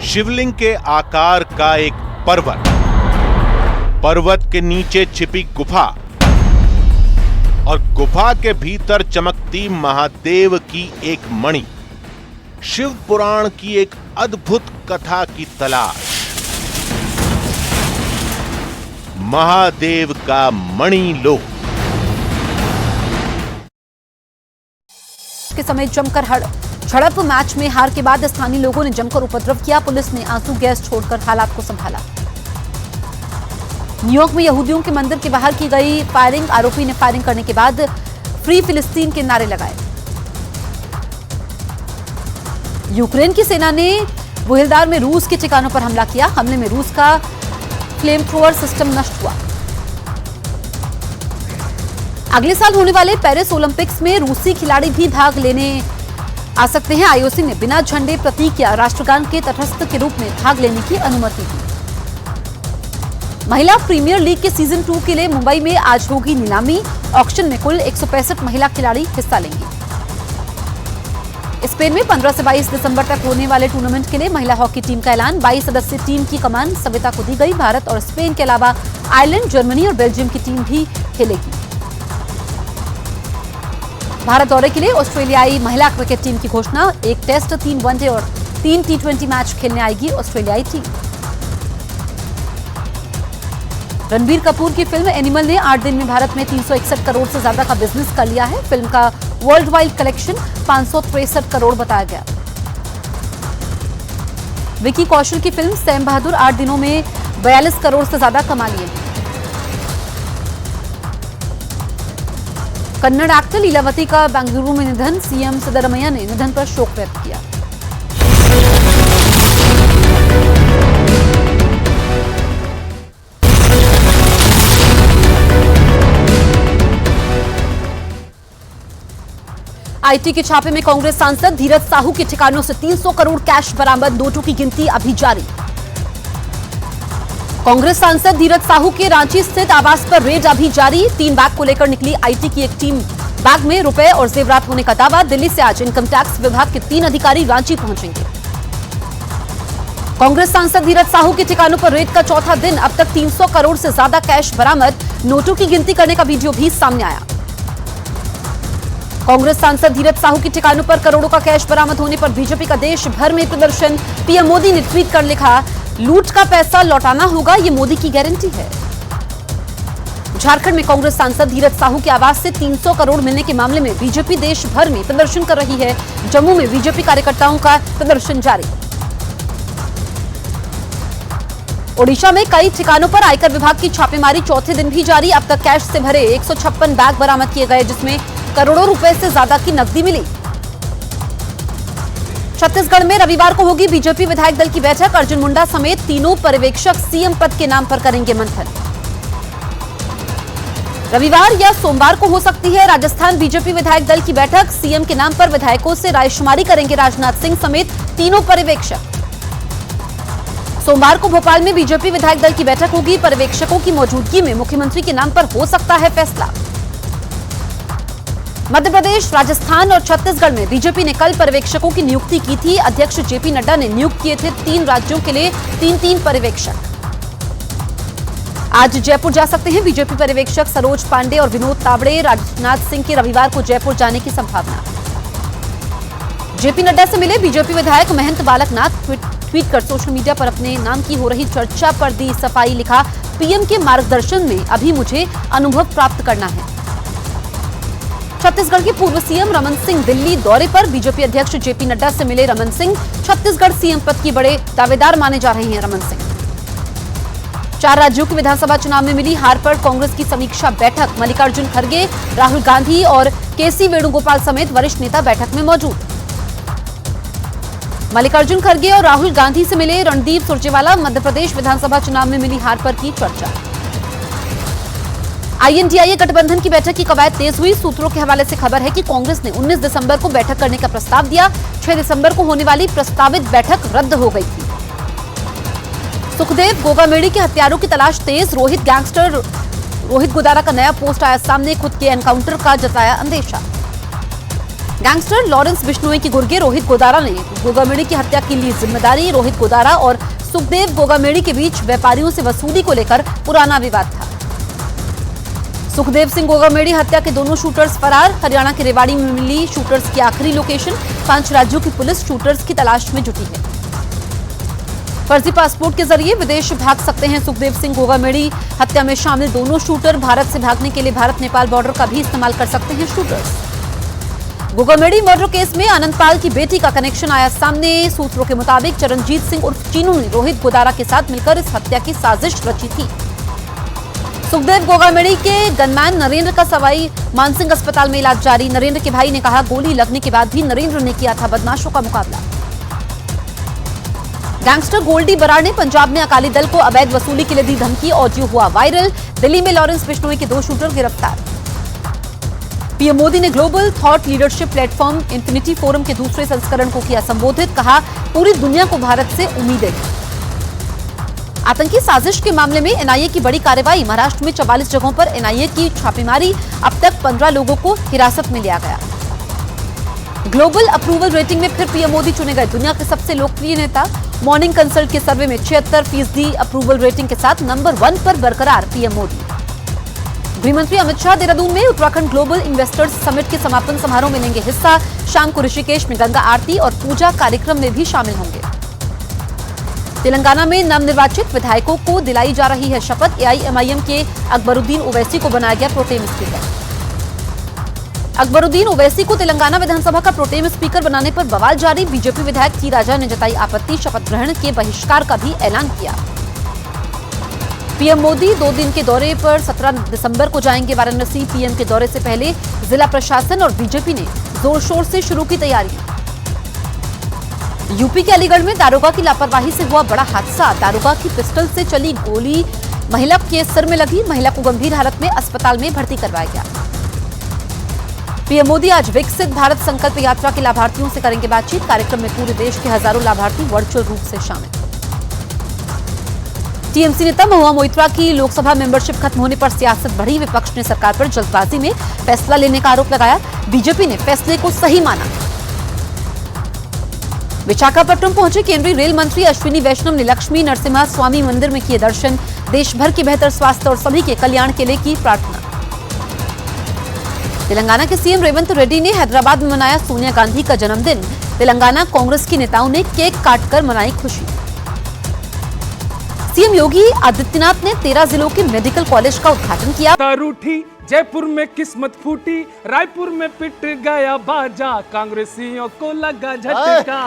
शिवलिंग के आकार का एक पर्वत, पर्वत के नीचे छिपी गुफा और गुफा के भीतर चमकती महादेव की एक मणि। शिव पुराण की एक अद्भुत कथा की तलाश। महादेव का मणि लो। के समय जमकर झड़प। मैच में हार के बाद स्थानीय लोगों ने जमकर उपद्रव किया। पुलिस ने आंसू गैस छोड़कर हालात को संभाला। न्यूयॉर्क में यहूदियों के मंदिर के बाहर की गई फायरिंग। आरोपी ने फायरिंग करने के बाद फ्री फिलिस्तीन के नारे लगाए। यूक्रेन की सेना ने वोहिल्दार में रूस के ठिकानों पर हमला किया। हमले में रूस का फ्लेम थ्रोअर सिस्टम नष्ट हुआ। अगले साल होने वाले पेरिस ओलंपिक्स में रूसी खिलाड़ी भी भाग लेने आ सकते हैं। आईओसी ने बिना झंडे, प्रतीक या राष्ट्रगान के तटस्थ के रूप में भाग लेने की अनुमति दी। महिला प्रीमियर लीग के सीजन 2 के लिए मुंबई में आज होगी नीलामी। ऑक्शन में कुल 165 महिला खिलाड़ी हिस्सा लेंगी। स्पेन में 15 से 22 दिसंबर तक होने वाले टूर्नामेंट के लिए महिला हॉकी टीम का ऐलान। 22 सदस्यीय टीम की कमान सविता को दी गई। भारत और स्पेन के अलावा आयरलैंड, जर्मनी और बेल्जियम की टीम भी खेलेगी। भारत दौरे के लिए ऑस्ट्रेलियाई महिला क्रिकेट टीम की घोषणा। 1 टेस्ट, 3 वनडे और 3 T20 मैच खेलने आएगी ऑस्ट्रेलियाई टीम। रणबीर कपूर की फिल्म एनिमल ने 8 दिन में भारत में 361 करोड़ से ज्यादा का बिजनेस कर लिया है। फिल्म का वर्ल्ड वाइड कलेक्शन 563 करोड़ बताया गया। विकी कौशल की फिल्म सैम बहादुर 8 दिनों में 42 करोड़ से ज्यादा कमा लिए। कन्नड़ एक्टर लीलावती का बेंगलुरु में निधन, सीएम सिद्धरामैया ने निधन पर शोक व्यक्त किया। आईटी के छापे में कांग्रेस सांसद धीरज साहू के ठिकानों से 300 करोड़ कैश बरामद, नोटों की गिनती अभी जारी। कांग्रेस सांसद धीरज साहू के रांची स्थित आवास पर रेड अभी जारी। 3 बैग को लेकर निकली आईटी की एक टीम। बैग में रुपए और जेवरात होने का दावा। दिल्ली से आज इनकम टैक्स विभाग के 3 अधिकारी रांची पहुंचेंगे। कांग्रेस सांसद धीरज साहू के ठिकानों पर रेड का चौथा दिन। अब तक 300 करोड़ से ज्यादा कैश बरामद, नोटों की गिनती करने का वीडियो भी सामने आया। कांग्रेस सांसद धीरज साहू के ठिकानों पर करोड़ों का कैश बरामद होने पर बीजेपी का देश भर में प्रदर्शन। पीएम मोदी ने ट्वीट कर लिखा, लूट का पैसा लौटाना होगा, ये मोदी की गारंटी है। झारखंड में कांग्रेस सांसद धीरज साहू के आवास से 300 करोड़ मिलने के मामले में बीजेपी देश भर में प्रदर्शन कर रही है। जम्मू में बीजेपी कार्यकर्ताओं का प्रदर्शन जारी। ओडिशा में कई ठिकानों पर आयकर विभाग की छापेमारी चौथे दिन भी जारी। अब तक कैश से भरे 156 बैग बरामद किए गए, जिसमें करोड़ों रुपए से ज्यादा की नकदी मिली। छत्तीसगढ़ में रविवार को होगी बीजेपी विधायक दल की बैठक। अर्जुन मुंडा समेत तीनों पर्यवेक्षक सीएम पद के नाम पर करेंगे मंथन। रविवार या सोमवार को हो सकती है राजस्थान बीजेपी विधायक दल की बैठक। सीएम के नाम पर विधायकों से रायशुमारी करेंगे राजनाथ सिंह समेत तीनों पर्यवेक्षक। सोमवार को भोपाल में बीजेपी विधायक दल की बैठक होगी। पर्यवेक्षकों की मौजूदगी में मुख्यमंत्री के नाम पर हो सकता है फैसला। मध्य प्रदेश, राजस्थान और छत्तीसगढ़ में बीजेपी ने कल पर्यवेक्षकों की नियुक्ति की थी। अध्यक्ष जेपी नड्डा ने नियुक्त किए थे 3 राज्यों के लिए 3-3 पर्यवेक्षक। आज जयपुर जा सकते हैं बीजेपी पर्यवेक्षक सरोज पांडे और विनोद तावड़े। राजनाथ सिंह के रविवार को जयपुर जाने की संभावना। जेपी नड्डा से मिले बीजेपी विधायक महंत बालकनाथ। ट्वीट कर सोशल मीडिया पर अपने नाम की हो रही चर्चा पर दी सफाई। लिखा, पीएम के मार्गदर्शन में अभी मुझे अनुभव प्राप्त करना है। छत्तीसगढ़ के पूर्व सीएम रमन सिंह दिल्ली दौरे पर। बीजेपी अध्यक्ष जेपी नड्डा से मिले रमन सिंह। छत्तीसगढ़ सीएम पद की बड़े दावेदार माने जा रहे हैं रमन सिंह। 4 राज्यों के विधानसभा चुनाव में मिली हार पर कांग्रेस की समीक्षा बैठक। मल्लिकार्जुन खड़गे, राहुल गांधी और केसी वेणुगोपाल समेत वरिष्ठ नेता बैठक में मौजूद। मल्लिकार्जुन खड़गे और राहुल गांधी से मिले रणदीप सुरजेवाला। मध्य प्रदेश विधानसभा चुनाव में मिली हार पर की चर्चा। आईएनडीआईए गठबंधन की बैठक की कवायद तेज हुई। सूत्रों के हवाले से खबर है कि कांग्रेस ने 19 दिसंबर को बैठक करने का प्रस्ताव दिया। 6 दिसंबर को होने वाली प्रस्तावित बैठक रद्द हो गई थी। सुखदेव गोगामेड़ी के हत्यारों की तलाश तेज। गैंगस्टर रोहित गोदारा का नया पोस्ट आया सामने। खुद के एनकाउंटर का जताया अंदेशा। गैंगस्टर लॉरेंस बिश्नोई की गुर्गे रोहित गोदारा ने गोगामेड़ी की हत्या की ली जिम्मेदारी। रोहित गोदारा और सुखदेव गोगामेड़ी के बीच व्यापारियों से वसूली को लेकर पुराना विवाद था। सुखदेव सिंह गोगामेड़ी हत्या के दोनों शूटर्स फरार। हरियाणा के रेवाड़ी में मिली शूटर्स की आखिरी लोकेशन। 5 राज्यों की पुलिस शूटर्स की तलाश में जुटी है। फर्जी पासपोर्ट के जरिए विदेश भाग सकते हैं सुखदेव सिंह गोगामेड़ी। हत्या में शामिल दोनों शूटर भारत से भागने के लिए भारत नेपाल बॉर्डर का भी इस्तेमाल कर सकते हैं शूटर्स। गोगामेड़ी मर्डर केस में आनंदपाल की बेटी का कनेक्शन आया सामने। सूत्रों के मुताबिक चरणजीत सिंह उर्फ चीनू ने रोहित गोदारा के साथ मिलकर इस हत्या की साजिश रची थी। सुखदेव गोगामेड़ी के गनमैन नरेंद्र का सवाई मानसिंह अस्पताल में इलाज जारी। नरेंद्र के भाई ने कहा, गोली लगने के बाद भी नरेंद्र ने किया था बदमाशों का मुकाबला। गैंगस्टर गोल्डी बराड़ ने पंजाब में अकाली दल को अवैध वसूली के लिए दी धमकी। ऑडियो हुआ वायरल। दिल्ली में लॉरेंस बिश्नोई के 2 शूटर गिरफ्तार। पीएम मोदी ने global thought leadership platform infinity forum के दूसरे संस्करण को किया संबोधित। कहा, पूरी दुनिया को भारत से उम्मीदें। आतंकी साजिश के मामले में एनआईए की बड़ी कार्रवाई। महाराष्ट्र में 44 जगहों पर एनआईए की छापेमारी। अब तक 15 लोगों को हिरासत में लिया गया। ग्लोबल अप्रूवल रेटिंग में फिर पीएम मोदी चुने गए दुनिया के सबसे लोकप्रिय नेता। मॉर्निंग कंसल्ट के सर्वे में 76% अप्रूवल रेटिंग के साथ नंबर 1 पर बरकरार पीएम मोदी। गृहमंत्री अमित शाह देहरादून में उत्तराखंड ग्लोबल इन्वेस्टर्स समिट के समापन समारोह में लेंगे हिस्सा। शाम को ऋषिकेश में गंगा आरती और पूजा कार्यक्रम में भी शामिल होंगे। तेलंगाना में नवनिर्वाचित विधायकों को दिलाई जा रही है शपथ। एआईएमआईएम के अकबरुद्दीन ओवैसी को बनाया गया प्रोटेम स्पीकर। अकबरुद्दीन ओवैसी को तेलंगाना विधानसभा का प्रोटेम स्पीकर बनाने पर बवाल जारी। बीजेपी विधायक टी राजा ने जताई आपत्ति। शपथ ग्रहण के बहिष्कार का भी ऐलान किया। पीएम मोदी 2 दिन के दौरे पर 17 दिसंबर को जाएंगे वाराणसी। पीएम के दौरे से पहले जिला प्रशासन और बीजेपी ने जोर शोर से शुरू की तैयारियां। यूपी के अलीगढ़ में दारोगा की लापरवाही से हुआ बड़ा हादसा। दारोगा की पिस्टल से चली गोली महिला के सिर में लगी। महिला को गंभीर हालत में अस्पताल में भर्ती करवाया गया। पीएम मोदी आज विकसित भारत संकल्प यात्रा के लाभार्थियों से करेंगे बातचीत। कार्यक्रम में पूरे देश के हजारों लाभार्थी वर्चुअल रूप से शामिल। टीएमसी नेता महुआ मोइत्रा की लोकसभा मेंबरशिप खत्म होने पर सियासत बढ़ी। विपक्ष ने सरकार पर जल्दबाजी में फैसला लेने का आरोप लगाया। बीजेपी ने फैसले को सही माना। विशाखापट्टनम पहुंचे केंद्रीय रेल मंत्री अश्विनी वैष्णव ने लक्ष्मी नरसिम्हा स्वामी मंदिर में किए दर्शन। देश भर के बेहतर स्वास्थ्य और सभी के कल्याण के लिए की प्रार्थना। तेलंगाना के सीएम रेवंत रेड्डी ने हैदराबाद में मनाया सोनिया गांधी का जन्मदिन। तेलंगाना कांग्रेस के नेताओं ने केक काटकर मनाई खुशी। सीएम योगी आदित्यनाथ ने 13 जिलों के मेडिकल कॉलेज का उद्घाटन किया। रूठी जयपुर में किस्मत फूटी, रायपुर में पिट गया बाजा, कांग्रेसियों को लगा झटका।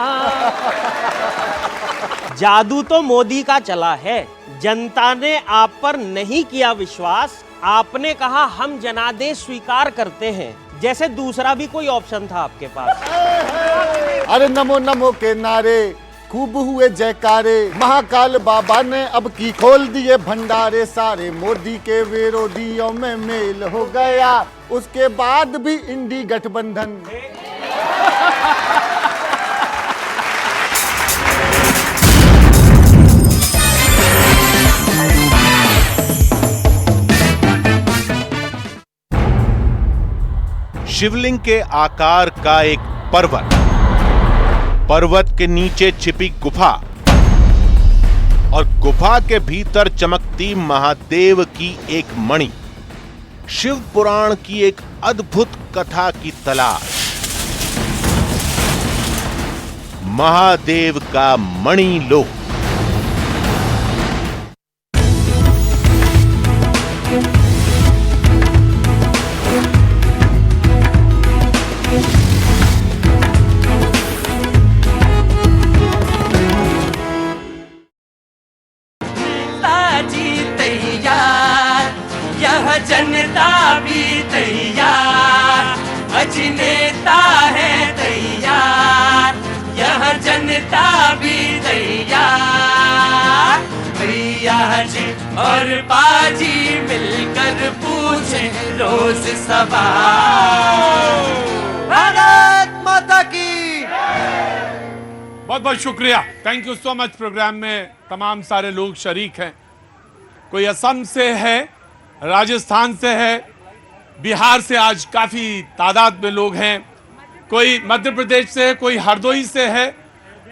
जादू तो मोदी का चला है। जनता ने आप पर नहीं किया विश्वास। आपने कहा हम जनादेश स्वीकार करते हैं, जैसे दूसरा भी कोई ऑप्शन था आपके पास। अरे नमो नमो के नारे खूब हुए जयकारे, महाकाल बाबा ने अब की खोल दिए भंडारे, सारे मोदी के विरोधियों में मेल हो गया, उसके बाद भी इंडी गठबंधन। शिवलिंग के आकार का एक पर्वत, पर्वत के नीचे छिपी गुफा और गुफा के भीतर चमकती महादेव की एक मणि। शिव पुराण की एक अद्भुत कथा की तलाश। महादेव का मणि लो। जनता भी तैयार, अजनेता है तैयार, यह जनता भी तैयार। भैया जी और बाजी मिलकर पूछे रोज सवाल। भारत माता की। बहुत बहुत शुक्रिया, thank you so much. Programme में तमाम सारे लोग शरीक हैं। कोई असम से है, राजस्थान से है, बिहार से आज काफी तादाद में लोग हैं, कोई मध्य प्रदेश से है, कोई हरदोई से है,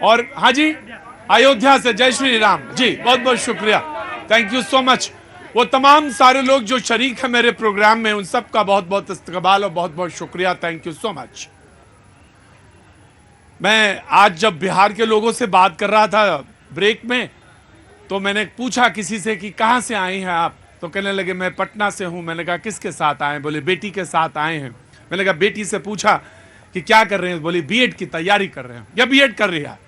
और हाँ जी अयोध्या से। जय श्री राम जी, बहुत बहुत शुक्रिया, थैंक यू सो मच। वो तमाम सारे लोग जो शरीक हैं मेरे प्रोग्राम में, उन सब का बहुत बहुत इस्तकबाल और बहुत बहुत शुक्रिया, थैंक यू सो मच। मैं आज जब बिहार के लोगों से बात कर रहा था ब्रेक में, तो मैंने पूछा किसी से कि कहाँ से आए हैं आप, तो कहने लगे मैं पटना से हूं। मैंने कहा किसके साथ आए? बोले बेटी के साथ आए हैं। मैंने कहा बेटी से पूछा कि क्या कर रहे हैं? बोली बीएड की तैयारी कर रहे हैं या बीएड कर रही है।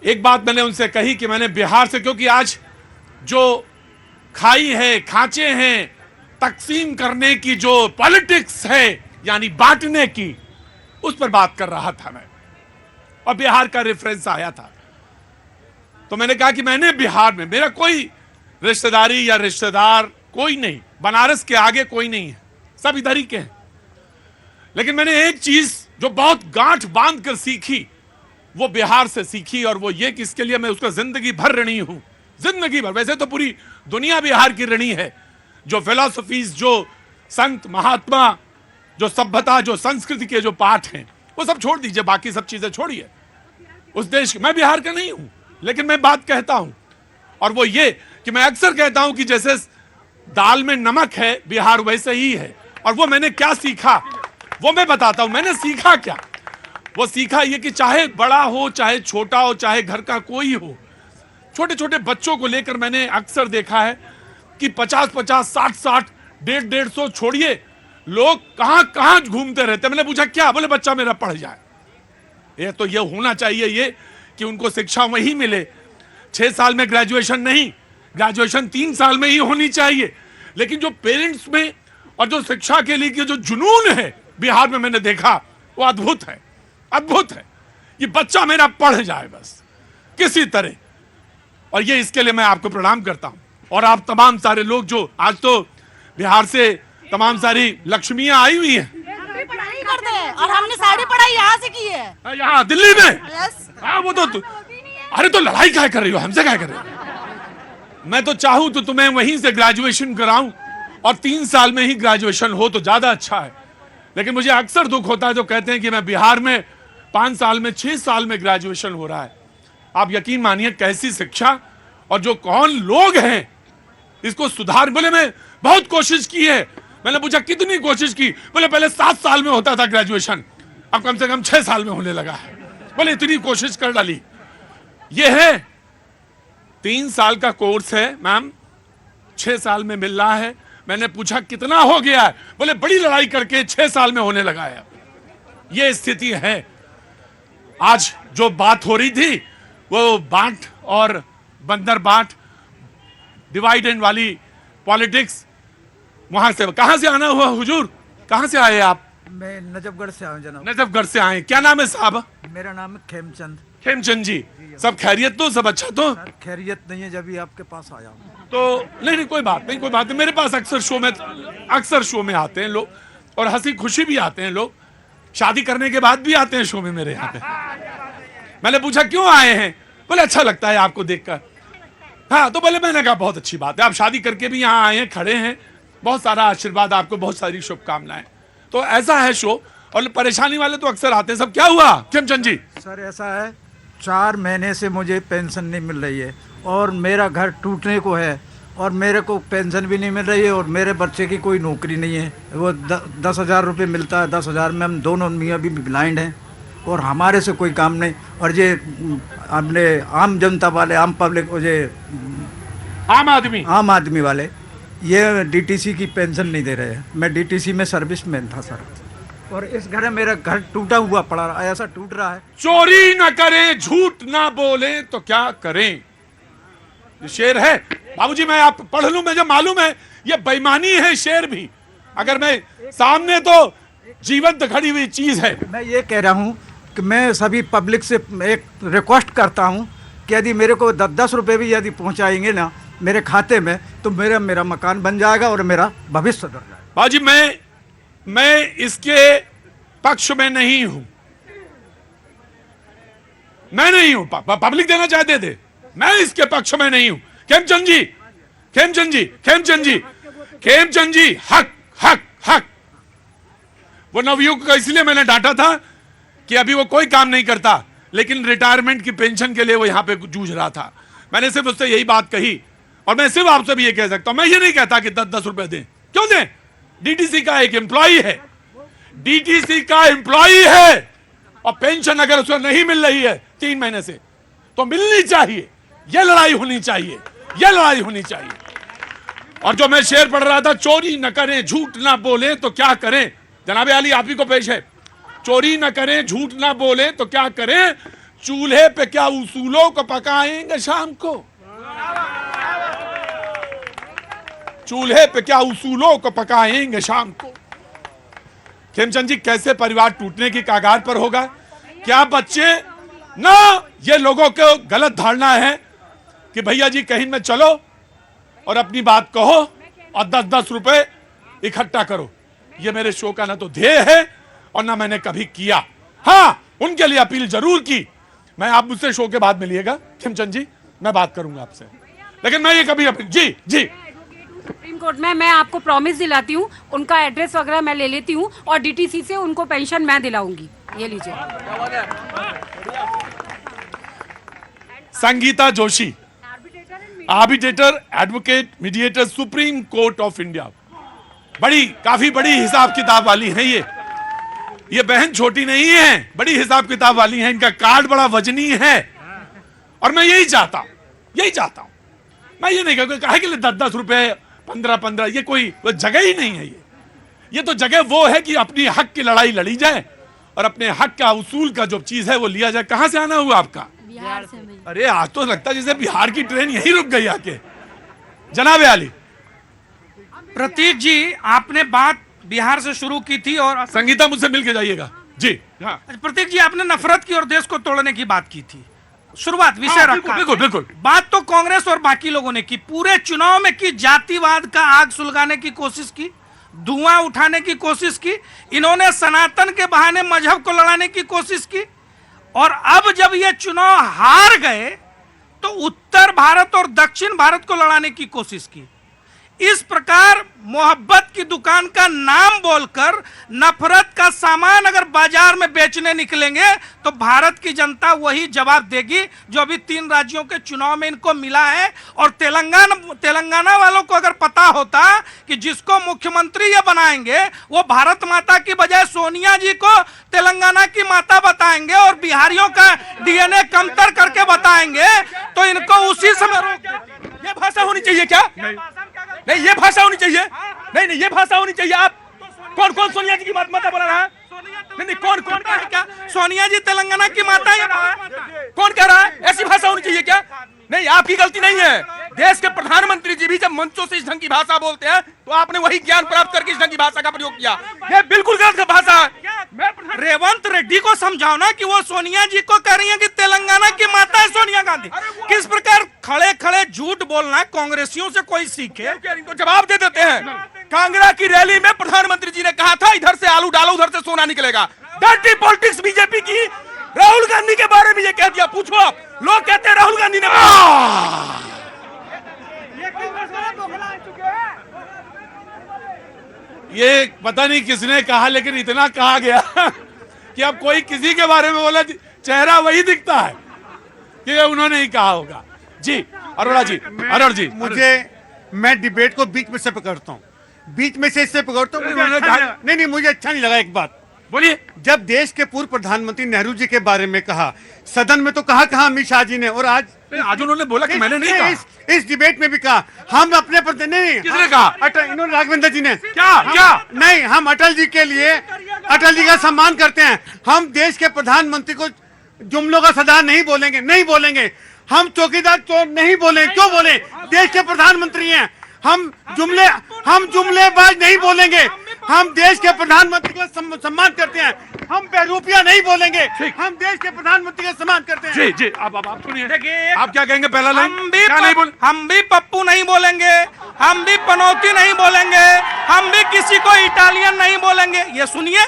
एक बात मैंने उनसे कही कि मैंने बिहार से, क्योंकि आज जो खाई है, खांचे हैं, तकसीम करने की जो पॉलिटिक्स है, यानी बांटने की, उस पर बात कर रहा था मैं, और बिहार का रेफरेंस आया था। तो मैंने कहा कि मैंने बिहार में, मेरा कोई रिश्तेदारी या रिश्तेदार कोई नहीं, बनारस के आगे कोई नहीं है, सब इधर ही के हैं। लेकिन मैंने एक चीज जो बहुत गांठ बांध कर सीखी, वो बिहार से सीखी, और वो ये कि इसके लिए मैं उसका जिंदगी भर ऋणी हूं, जिंदगी भर। वैसे तो पूरी दुनिया बिहार की ऋणी है। जो फिलॉसफीज, जो संत महात्मा, जो सभ्यता, जो संस्कृति के जो पाठ हैं, वो सब छोड़ दीजिए, बाकी सब चीजें छोड़िए। उस देश, मैं बिहार का नहीं हूं, लेकिन मैं बात कहता हूं, और वो ये कि मैं अक्सर कहता हूं कि जैसे दाल में नमक है, बिहार वैसे ही है। और वो मैंने क्या सीखा वो मैं बताता हूं। मैंने सीखा क्या? वो सीखा ये कि चाहे बड़ा हो, चाहे छोटा हो, चाहे घर का कोई हो, छोटे छोटे बच्चों को लेकर मैंने अक्सर देखा है कि 50-50, 60-60, 150-150 छोड़िए, लोग कहां कहां घूमते रहते। मैंने पूछा क्या? बोले बच्चा मेरा पढ़ जाए। ये तो ये होना चाहिए, ये कि उनको शिक्षा वहीं मिले। 6 साल में ग्रेजुएशन नहीं, ग्रेजुएशन 3 साल में ही होनी चाहिए, लेकिन जो पेरेंट्स में और जो शिक्षा के लिए जो जुनून है बिहार में मैंने देखा वो अद्भुत है, अद्भुत है। ये बच्चा मेरा पढ़ जाए बस किसी तरह, और ये इसके लिए मैं आपको प्रणाम करता हूं। और आप तमाम सारे लोग जो आज तो बिहार से तमाम सारी लक्ष्मियां आई हुई हैं, पढ़ाई करते हैं और हमने सारी पढ़ाई यहाँ से की है, यहाँ दिल्ली में। यस। हाँ वो तो अरे तो लड़ाई क्या कर रही हो, हमसे क्या कर रही हो? मैं तो चाहूं तो तुम्हें वहीं से ग्रेजुएशन कराऊं और 3 साल में ही ग्रेजुएशन हो तो ज्यादा अच्छा है। लेकिन मुझे अक्सर दुख होता है जो कहते हैं कि मैं बिहार में 5 साल में 6 साल में ग्रेजुएशन हो रहा है। आप यकीन मानिए कैसी शिक्षा और जो कौन लोग हैं इसको सुधार। बोले मैं बहुत कोशिश की है। मैंने पूछा कितनी कोशिश की? बोले पहले 7 साल में होता था ग्रेजुएशन, अब कम से कम 6 साल में होने लगा है। बोले इतनी कोशिश कर डाली। ये है 3 साल का कोर्स है मैम, 6 साल में मिल रहा है। मैंने पूछा कितना हो गया है? बोले बड़ी लड़ाई करके 6 साल में होने लगा है। ये स्थिति है। आज जो बात हो रही थी वो बांट और बंदर बांट, डिवाइड एंड वाली पॉलिटिक्स, वहां से कहां से आना हुआ हुजूर? कहां से आए आप? मैं नजफगढ़ से आया जनाब। नजफगढ़ से आए। क्या नाम है साहब? मेरा नाम है खेमचंद। खेमचंद जी, सब खैरियत तो? सब अच्छा तो? खैरियत नहीं है, जब भी आपके पास आया हूँ। तो नहीं कोई बात नहीं, कोई बात नहीं। मेरे पास अक्सर शो में आते हैं लोग और हंसी खुशी भी आते हैं लोग, शादी करने के बाद भी आते हैं शो में मेरे यहाँ पे। मैंने पूछा क्यों आए हैं? बोले अच्छा लगता है आपको देखकर। हाँ तो बोले, मैंने कहा बहुत अच्छी बात है, आप शादी करके भी यहाँ आए हैं, खड़े हैं, बहुत सारा आशीर्वाद आपको, बहुत सारी शुभकामनाएं। तो ऐसा है शो। और परेशानी वाले तो अक्सर आते हैं। सब क्या हुआ खेमचंद जी? सर ऐसा है, 4 महीने से मुझे पेंशन नहीं मिल रही है और मेरा घर टूटने को है और मेरे को पेंशन भी नहीं मिल रही है और मेरे बच्चे की कोई नौकरी नहीं है। वो 10,000 रुपये मिलता है, 10,000 में हम दोनों मियाँ भी ब्लाइंड हैं और हमारे से कोई काम नहीं। और ये अपने आम जनता वाले, आम पब्लिक, ये आम आदमी वाले ये डीटीसी की पेंशन नहीं दे रहे हैं। मैं डीटीसी में सर्विस मैन था सर, और इस घर में मेरा घर टूटा हुआ पड़ा, ऐसा टूट रहा है। चोरी न करें, झूठ ना बोले तो क्या करें, ये शेर है बाबूजी। मैं आप पढ़ लूं, मुझे मालूम है ये बेईमानी है शेर भी, अगर मैं सामने तो जीवंत खड़ी हुई चीज है। मैं ये कह रहा हूँ कि मैं सभी पब्लिक से एक रिक्वेस्ट करता हूँ कि यदि मेरे को 10 रुपये भी यदि पहुँचाएंगे ना मेरे खाते में तो मेरा मकान बन जाएगा और मेरा भविष्य सुधर जाएगा। बाजी मैं इसके पक्ष में नहीं हूं, मैं नहीं हूं। पब्लिक देना चाहते थे, मैं इसके पक्ष में नहीं हूं। खेमचंद जी हक हक हक। वो नवयुवक का इसलिए मैंने डांटा था कि अभी वो कोई काम नहीं करता, लेकिन रिटायरमेंट की पेंशन के लिए वो यहां पे जूझ रहा था। मैंने सिर्फ उससे यही बात कही और मैं सिर्फ आपसे भी ये कह सकता हूं, मैं ये नहीं कहता कि 10-10 रुपए दें। क्यों दें? डीटीसी का एक एम्प्लॉई है, डीटीसी का एम्प्लॉई है और पेंशन अगर उसे नहीं मिल रही है 3 महीने से तो मिलनी चाहिए। यह लड़ाई होनी चाहिए, यह लड़ाई होनी चाहिए। और जो मैं शेर पढ़ रहा था, चोरी न करें, झूठ ना बोले तो क्या करें, जनाबे आली आप ही को पेश है। चोरी न करें, झूठ ना बोले तो क्या करें, चूल्हे पे क्या उसूलों को पकाएंगे शाम को, चूल्हे पे क्या उसूलों को पकाएंगे शाम को। खेमचंद जी, कैसे परिवार टूटने की कगार पर होगा? क्या बच्चे ना, ये लोगों को गलत धारणा है कि भैया जी कहीं में चलो और अपनी बात कहो और 10-10 रुपए इकट्ठा करो। ये मेरे शो का ना तो ध्येय है और ना मैंने कभी किया। हाँ, उनके लिए अपील जरूर की। मैं, आप मुझसे शो के बाद मिलिएगा खेमचंद जी, मैं बात करूंगा आपसे, लेकिन मैं ये कभी अपील जी सुप्रीम कोर्ट में मैं आपको प्रॉमिस दिलाती हूँ, उनका एड्रेस वगैरह मैं ले लेती हूँ और डीटीसी से उनको पेंशन मैं दिलाऊंगी। ये लीजिए। Sangeeta Joshi, arbitrator, advocate, mediator, supreme court of India. काफी बड़ी हिसाब किताब वाली है ये बहन छोटी नहीं है, बड़ी हिसाब किताब वाली है। इनका कार्ड बड़ा वजनी है और मैं यही चाहता हूं। मैं ये नहीं कहूँगा काहे के लिए 10-10 रुपए, 15-15, ये कोई जगह ही नहीं है। ये तो जगह वो है कि अपनी हक की लड़ाई लड़ी जाए और अपने हक का उसूल का जो चीज है वो लिया जाए। कहां से आना हुआ आपका? बिहार से। अरे आज तो लगता है जैसे बिहार की ट्रेन यहीं रुक गई आके। जनाब आली। प्रतीक जी, आपने बात बिहार से शुरू की थी और संगीता मुझसे मिल के जाइएगा जी। हाँ। प्रतीक जी, आपने नफरत की और देश को तोड़ने की बात की थी, शुरुआत विषय रखा। बिल्कुल बिल्कुल। बात तो कांग्रेस और बाकी लोगों ने की, पूरे चुनाव में की, जातिवाद का आग सुलगाने की कोशिश की, धुआं उठाने की कोशिश की, इन्होंने सनातन के बहाने मजहब को लड़ाने की कोशिश की, और अब जब ये चुनाव हार गए तो उत्तर भारत और दक्षिण भारत को लड़ाने की कोशिश की। इस प्रकार मोहब्बत की दुकान का नाम बोलकर नफरत का सामान अगर बाजार में बेचने निकलेंगे तो भारत की जनता वही जवाब देगी जो अभी 3 राज्यों के चुनाव में इनको मिला है। और तेलंगाना वालों को अगर पता होता कि जिसको मुख्यमंत्री ये बनाएंगे वो भारत माता की बजाय सोनिया जी को तेलंगाना की माता बताएंगे और बिहारियों का डीएनए कमतर करके बताएंगे तो इनको उसी समय रोक। ये भाषा होनी चाहिए क्या? नहीं, ये भाषा होनी चाहिए। नहीं, ये भाषा होनी चाहिए। आप कौन सोनिया जी की माता बोला रहा है? नहीं, कौन कहा है क्या? सोनिया जी तेलंगाना की माता है, कौन कह रहा है? ऐसी भाषा होनी चाहिए क्या? नहीं, आपकी गलती नहीं है। देश के प्रधानमंत्री जी भी जब मंचों से इस ढंग की भाषा बोलते हैं तो आपने वही ज्ञान प्राप्त करके इस ढंग की भाषा का प्रयोग किया। ये बिल्कुल गलत भाषा है। रेवंत रेड्डी को समझाओ ना कि वो सोनिया जी को कह रही है कि तेलंगाना की माता है सोनिया गांधी। किस प्रकार खड़े खड़े झूठ बोलना है, कांग्रेसियों से कोई सीखे। इनको जवाब दे देते हैं। कांगड़ा की रैली में प्रधानमंत्री जी ने कहा था इधर से आलू डालो उधर से सोना निकलेगा। डर्टी पॉलिटिक्स बीजेपी की। राहुल गांधी के बारे में ये कह दिया, पूछो आप। लोग कहते हैं राहुल गांधी ने ये पता नहीं किसने कहा, लेकिन इतना कहा गया कि अब कोई किसी के बारे में बोला चेहरा वही दिखता है कि उन्होंने ही कहा होगा। जी अरोड़ा जी, अरोड़ा जी, मैं डिबेट को बीच में से पकड़ता हूँ, बीच में से इससे पकड़ता हूँ। नहीं, मुझे अच्छा नहीं लगा। एक बात बोलिए। जब देश के पूर्व प्रधानमंत्री नेहरू जी के बारे में कहा सदन में, तो कहा अमित शाह जी ने, और आज उन्होंने बोला कि मैंने नहीं कहा। इस डिबेट में भी कहा हम अपने नहीं, किसने कहा? इन्होंने राघवेंद्र जी ने। क्या नहीं, हम अटल जी के लिए अटल जी का सम्मान करते हैं। हम देश के प्रधानमंत्री को जुमलों का सरदार नहीं बोलेंगे। हम चौकीदार चोर नहीं बोलेंगे। क्यों बोले? देश के प्रधानमंत्री हैं। हम जुमलेबाज नहीं बोलेंगे। हम देश के प्रधानमंत्री का सम्मान करते हैं। हम बेरूपिया नहीं बोलेंगे। हम देश के प्रधानमंत्री का सम्मान करते हैं। जी जी, आप सुनिए, आप क्या कहेंगे? पहला लाइन। हम भी पप्पू नहीं बोलेंगे, हम भी पनौती नहीं बोलेंगे, हम भी किसी को इटालियन नहीं बोलेंगे। ये सुनिए,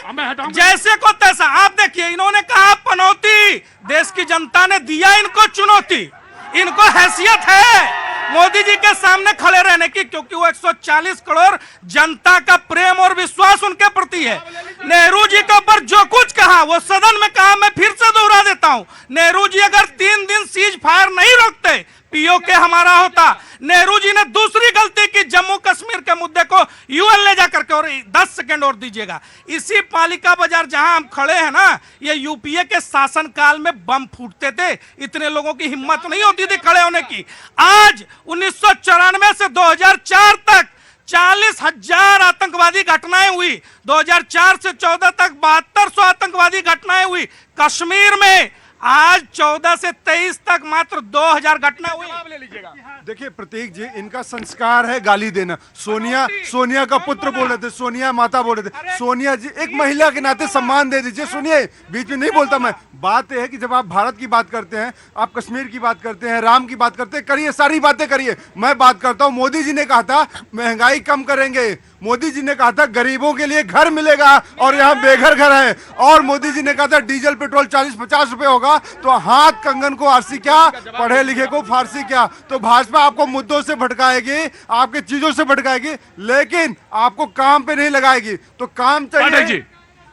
जैसे को तैसा। आप देखिए, इन्होंने कहा पनौती, देश की जनता ने दिया इनको चुनौती। इनको हैसियत है मोदी जी के सामने खड़े रहने की, क्योंकि वो 140 करोड़ जनता का प्रेम और विश्वास उनके प्रति है। नेहरू जी के ऊपर जो कुछ कहा वो सदन में कहा, मैं फिर से दोहरा देता हूं। नेहरू जी अगर 3 दिन सीज फायर नहीं रोकते, पीओके हमारा होता। नेहरू जी ने दूसरी गलती की, जम्मू कश्मीर के मुद्दे को यूएन ले जाकर के। और 10 सेकंड और दीजिएगा। इसी पालिका बाजार जहां हम खड़े हैं ना, ये यूपीए के शासनकाल में बम फूटते थे, इतने लोगों की हिम्मत नहीं होती थी खड़े होने की। आज 1994 से 2004 तक 40,000 आतंकवादी घटनाएं हुई। 2004 से 14 तक 7200 आतंकवादी घटनाएं हुई। कश्मीर में आज 14 से 23 तक मात्र 2000 घटना हुई। ले लीजिएगा। देखिए प्रतीक जी, इनका संस्कार है गाली देना। सोनिया का पुत्र बोल रहे थे, सोनिया माता बोल रहे थे। सोनिया जी, एक महिला के नाते सम्मान दे दीजिए। सुनिए, बीच में नहीं बोलता मैं। बात यह है कि जब आप भारत की बात करते हैं, आप कश्मीर की बात करते हैं, राम की बात करते हैं, करिए, सारी बातें करिए। मैं बात करता हूं, मोदी जी ने कहा था महंगाई कम करेंगे। मोदी जी ने कहा था गरीबों के लिए घर मिलेगा, और यहाँ बेघर घर है। और मोदी जी ने कहा था डीजल पेट्रोल 40-50 रुपए होगा। तो हाथ कंगन को आरसी क्या, पढ़े लिखे को फारसी क्या। तो भाजपा आपको मुद्दों से भटकाएगी, आपके चीजों से भटकाएगी, लेकिन आपको काम पे नहीं लगाएगी। तो काम चाहिए।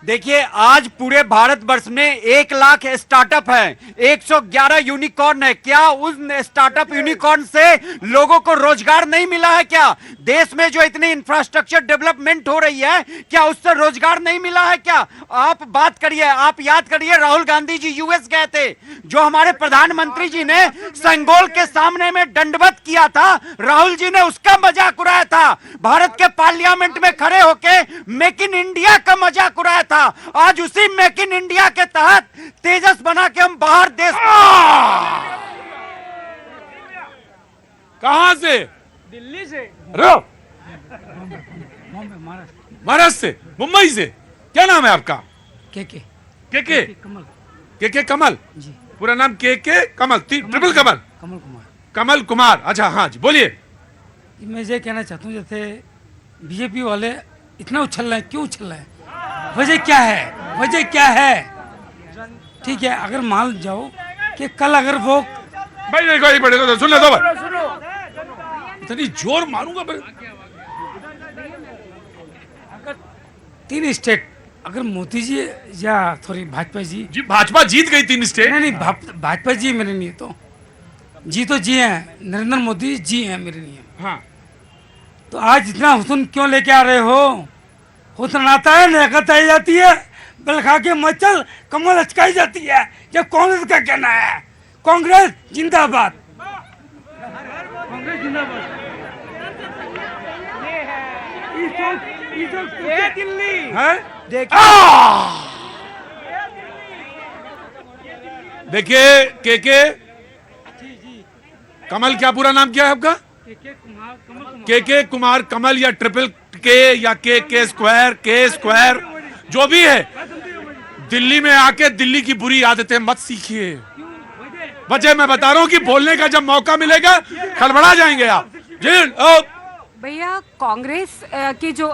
देखिए, आज पूरे भारत वर्ष में 1 लाख स्टार्टअप है, 111 यूनिकॉर्न है। क्या उन स्टार्टअप यूनिकॉर्न से लोगों को रोजगार नहीं मिला है? क्या देश में जो इतनी इंफ्रास्ट्रक्चर डेवलपमेंट हो रही है, क्या उससे रोजगार नहीं मिला है? क्या आप बात करिए, आप याद करिए, राहुल गांधी जी यूएस गए थे, जो हमारे प्रधानमंत्री जी ने संगोल के सामने में दंडवत किया था, राहुल जी ने उसका मजाक उड़ाया था। भारत के पार्लियामेंट में खड़े होके मेक इन इंडिया का मजाक उड़ाया था। आज उसी मेक इन इंडिया के तहत तेजस बना के हम बाहर देश। कहां से? दिल्ली रो महाराष्ट्र से, मुंबई से, क्या नाम है आपका? के कमल जी, पूरा नाम के कमल, ट्रिपल कमल, कमल कुमार। अच्छा हाँ जी, बोलिए। मैं ये कहना चाहता हूँ, जैसे बीजेपी वाले इतना उछल रहे हैं, क्यों उछल रहे हैं? वजह क्या है? वजह क्या है? ठीक है, अगर मान जाओ कि कल अगर वो भाई देखो, सुन ले दो बार, इतनी जोर मारूंगा। अगर 3 स्टेट अगर मोदी जी या सॉरी भाजपा जी भाजपा जीत गई 3 स्टेट। नहीं, भाजपा जी मेरे लिए तो जी हैं, नरेंद्र मोदी जी हैं मेरे लिए। हाँ, तो आज इतना हुस्न क्यों लेके आ रहे हो? हुस्न आता है, नेकत आई जाती है, बल खा के मचल कमल अचकाई जाती है। जब कांग्रेस का कहना है, कांग्रेस जिंदाबाद, कांग्रेस जिंदाबाद। ये दिल्ली है, देखिए के कमल, क्या पूरा नाम क्या है आपका? के कुमार कमल, या ट्रिपल के, या के स्क्वायर, जो भी है। दिल्ली में आके दिल्ली की बुरी आदतें मत सीखिए। वजह मैं बता रहा हूँ कि बोलने का जब मौका मिलेगा खड़बड़ा जाएंगे आप जी। भैया, कांग्रेस की जो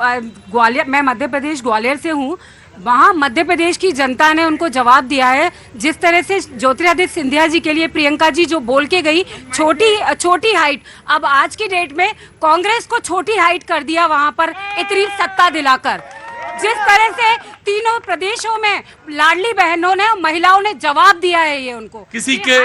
ग्वालियर, मैं मध्य प्रदेश ग्वालियर से हूँ, वहाँ मध्य प्रदेश की जनता ने उनको जवाब दिया है। जिस तरह से ज्योतिरादित्य सिंधिया जी के लिए प्रियंका जी जो बोल के गई, छोटी हाइट, अब आज की डेट में कांग्रेस को छोटी हाइट कर दिया वहाँ पर इतनी सत्ता दिलाकर। जिस तरह से तीनों प्रदेशों में लाडली बहनों ने, महिलाओं ने जवाब दिया है ये उनको। किसी की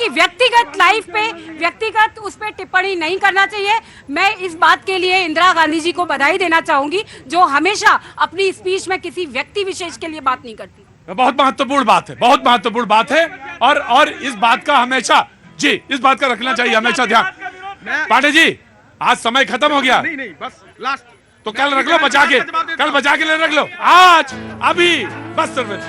व्यक्तिगत लाइफ पे, व्यक्तिगत उस पे टिप्पणी नहीं करना चाहिए। मैं इस बात के लिए इंदिरा गांधी जी को बधाई देना चाहूंगी, जो हमेशा अपनी स्पीच में किसी व्यक्ति विशेष के लिए बात नहीं करती। बहुत महत्वपूर्ण बात है, बहुत महत्वपूर्ण बात है। और इस बात का हमेशा जी, इस बात का रखना चाहिए हमेशा ध्यान। पांडे जी, आज समय खत्म हो गया। नहीं, बस लास्ट। तो कल रख लो बचा के, कल बचा के ले रख लो। आज अभी बस